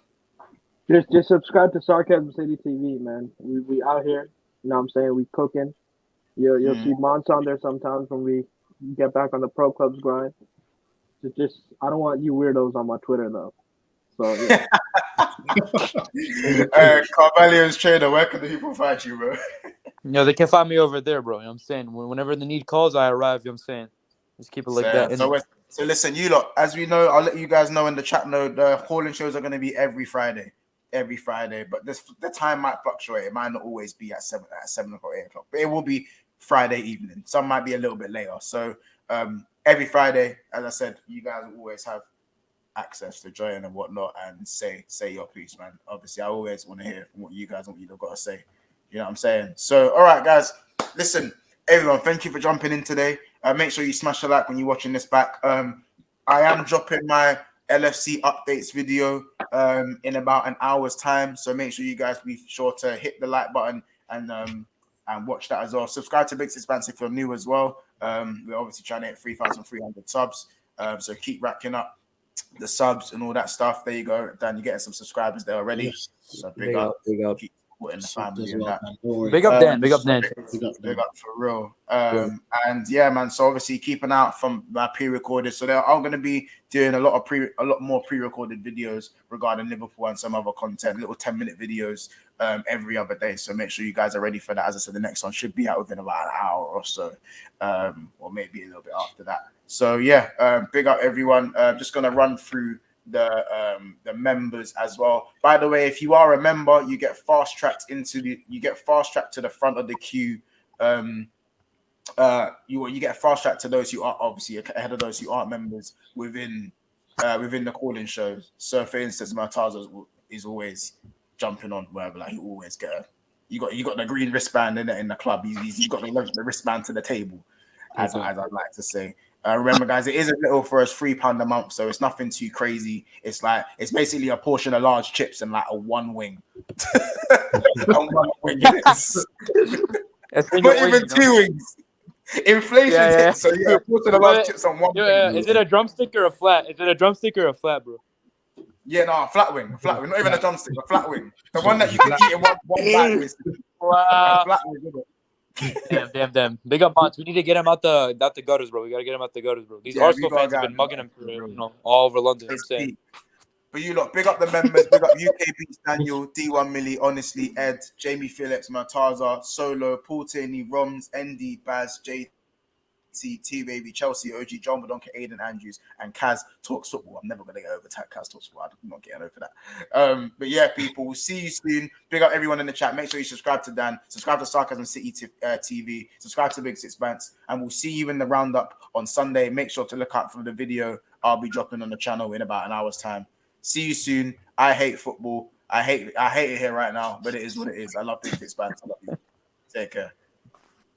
Just subscribe to Sarcasm City TV, man. We out here. You know what I'm saying? We cooking. You'll see Monts on there sometimes when we get back on the pro clubs grind. Just I don't want you weirdos on my Twitter though. So yeah. Carvalho's trainer, where can the people find you, bro? They can find me over there, bro. You know what I'm saying? Whenever the need calls, I arrive. You know what I'm saying? Just keep it like that. So listen, you lot, as we know, I'll let you guys know in the chat note, the calling shows are going to be every Friday. But the time might fluctuate. It might not always be at 7 o'clock, 8 o'clock, but it will be Friday evening. Some might be a little bit later. So every Friday, as I said, you guys will always have access to join and whatnot and say your piece, man. Obviously, I always want to hear from what you guys got to say. You know what I'm saying? So, all right, guys, listen, everyone, thank you for jumping in today. Make sure you smash a like when you're watching this back. I am dropping my LFC updates video in about an hour's time. So make sure you guys be sure to hit the like button and watch that as well. Subscribe to Big Expanse if you're new as well. We're obviously trying to hit 3,300 subs. So keep racking up the subs and all that stuff. There you go. Dan, you're getting some subscribers there already. Yes. So big up. Keep in the family and well, that. Big up Dan. Big up Dan. Big up for real. And yeah, man. So obviously keep an eye out from my pre-recorded. So they're all going to be doing a lot more pre-recorded videos regarding Liverpool and some other content, little 10-minute videos every other day. So make sure you guys are ready for that. As I said, the next one should be out within about an hour or so, or maybe a little bit after that. So yeah, big up everyone. Just gonna run through the members as well. By the way, if you are a member, you get fast tracked to the front of the queue. You get fast tracked to those who are obviously ahead of those who aren't members within the calling shows. So for instance, Martaza is always jumping on wherever, like he always you got the green wristband in the club. He's got the wristband to the table, as I'd like to say. Remember, guys, it is a little for us £3 a month, so it's nothing too crazy. It's basically a portion of large chips and like a one wing. Not even 2 wings. Inflation hit, so yeah, a portion of large chips on one wing. Is it a drumstick or a flat? Bro? Yeah, no, a flat wing. Not even a drumstick, a flat wing. The one that you can eat in one bite with. Wow. Flat wing, Damn. Big up, Mons. We need to get him out the gutters, bro. We gotta get him out the gutters, bro. These Arsenal fans have been mugging him for all over London. I'm saying. But you lot, big up the members. Big up UK Beats, Daniel, D1 Millie, Honestly, Ed, Jamie Phillips, Martaza, Solo, Paul Tierney, Roms, ND, Baz, JT, T-Baby, Chelsea, OG, John Badonka, Aiden Andrews, and Kaz Talks Football. I'm never going to get over Kaz Talks Football. I'm not getting over that. But yeah, people, we'll see you soon. Big up everyone in the chat. Make sure you subscribe to Dan, subscribe to Sarcasm City TV, subscribe to Big Six Bands, and we'll see you in the roundup on Sunday. Make sure to look out for the video I'll be dropping on the channel in about an hour's time. See you soon. I hate football. I hate it here right now, but it is what it is. I love Big Six Bands. I love you. Take care.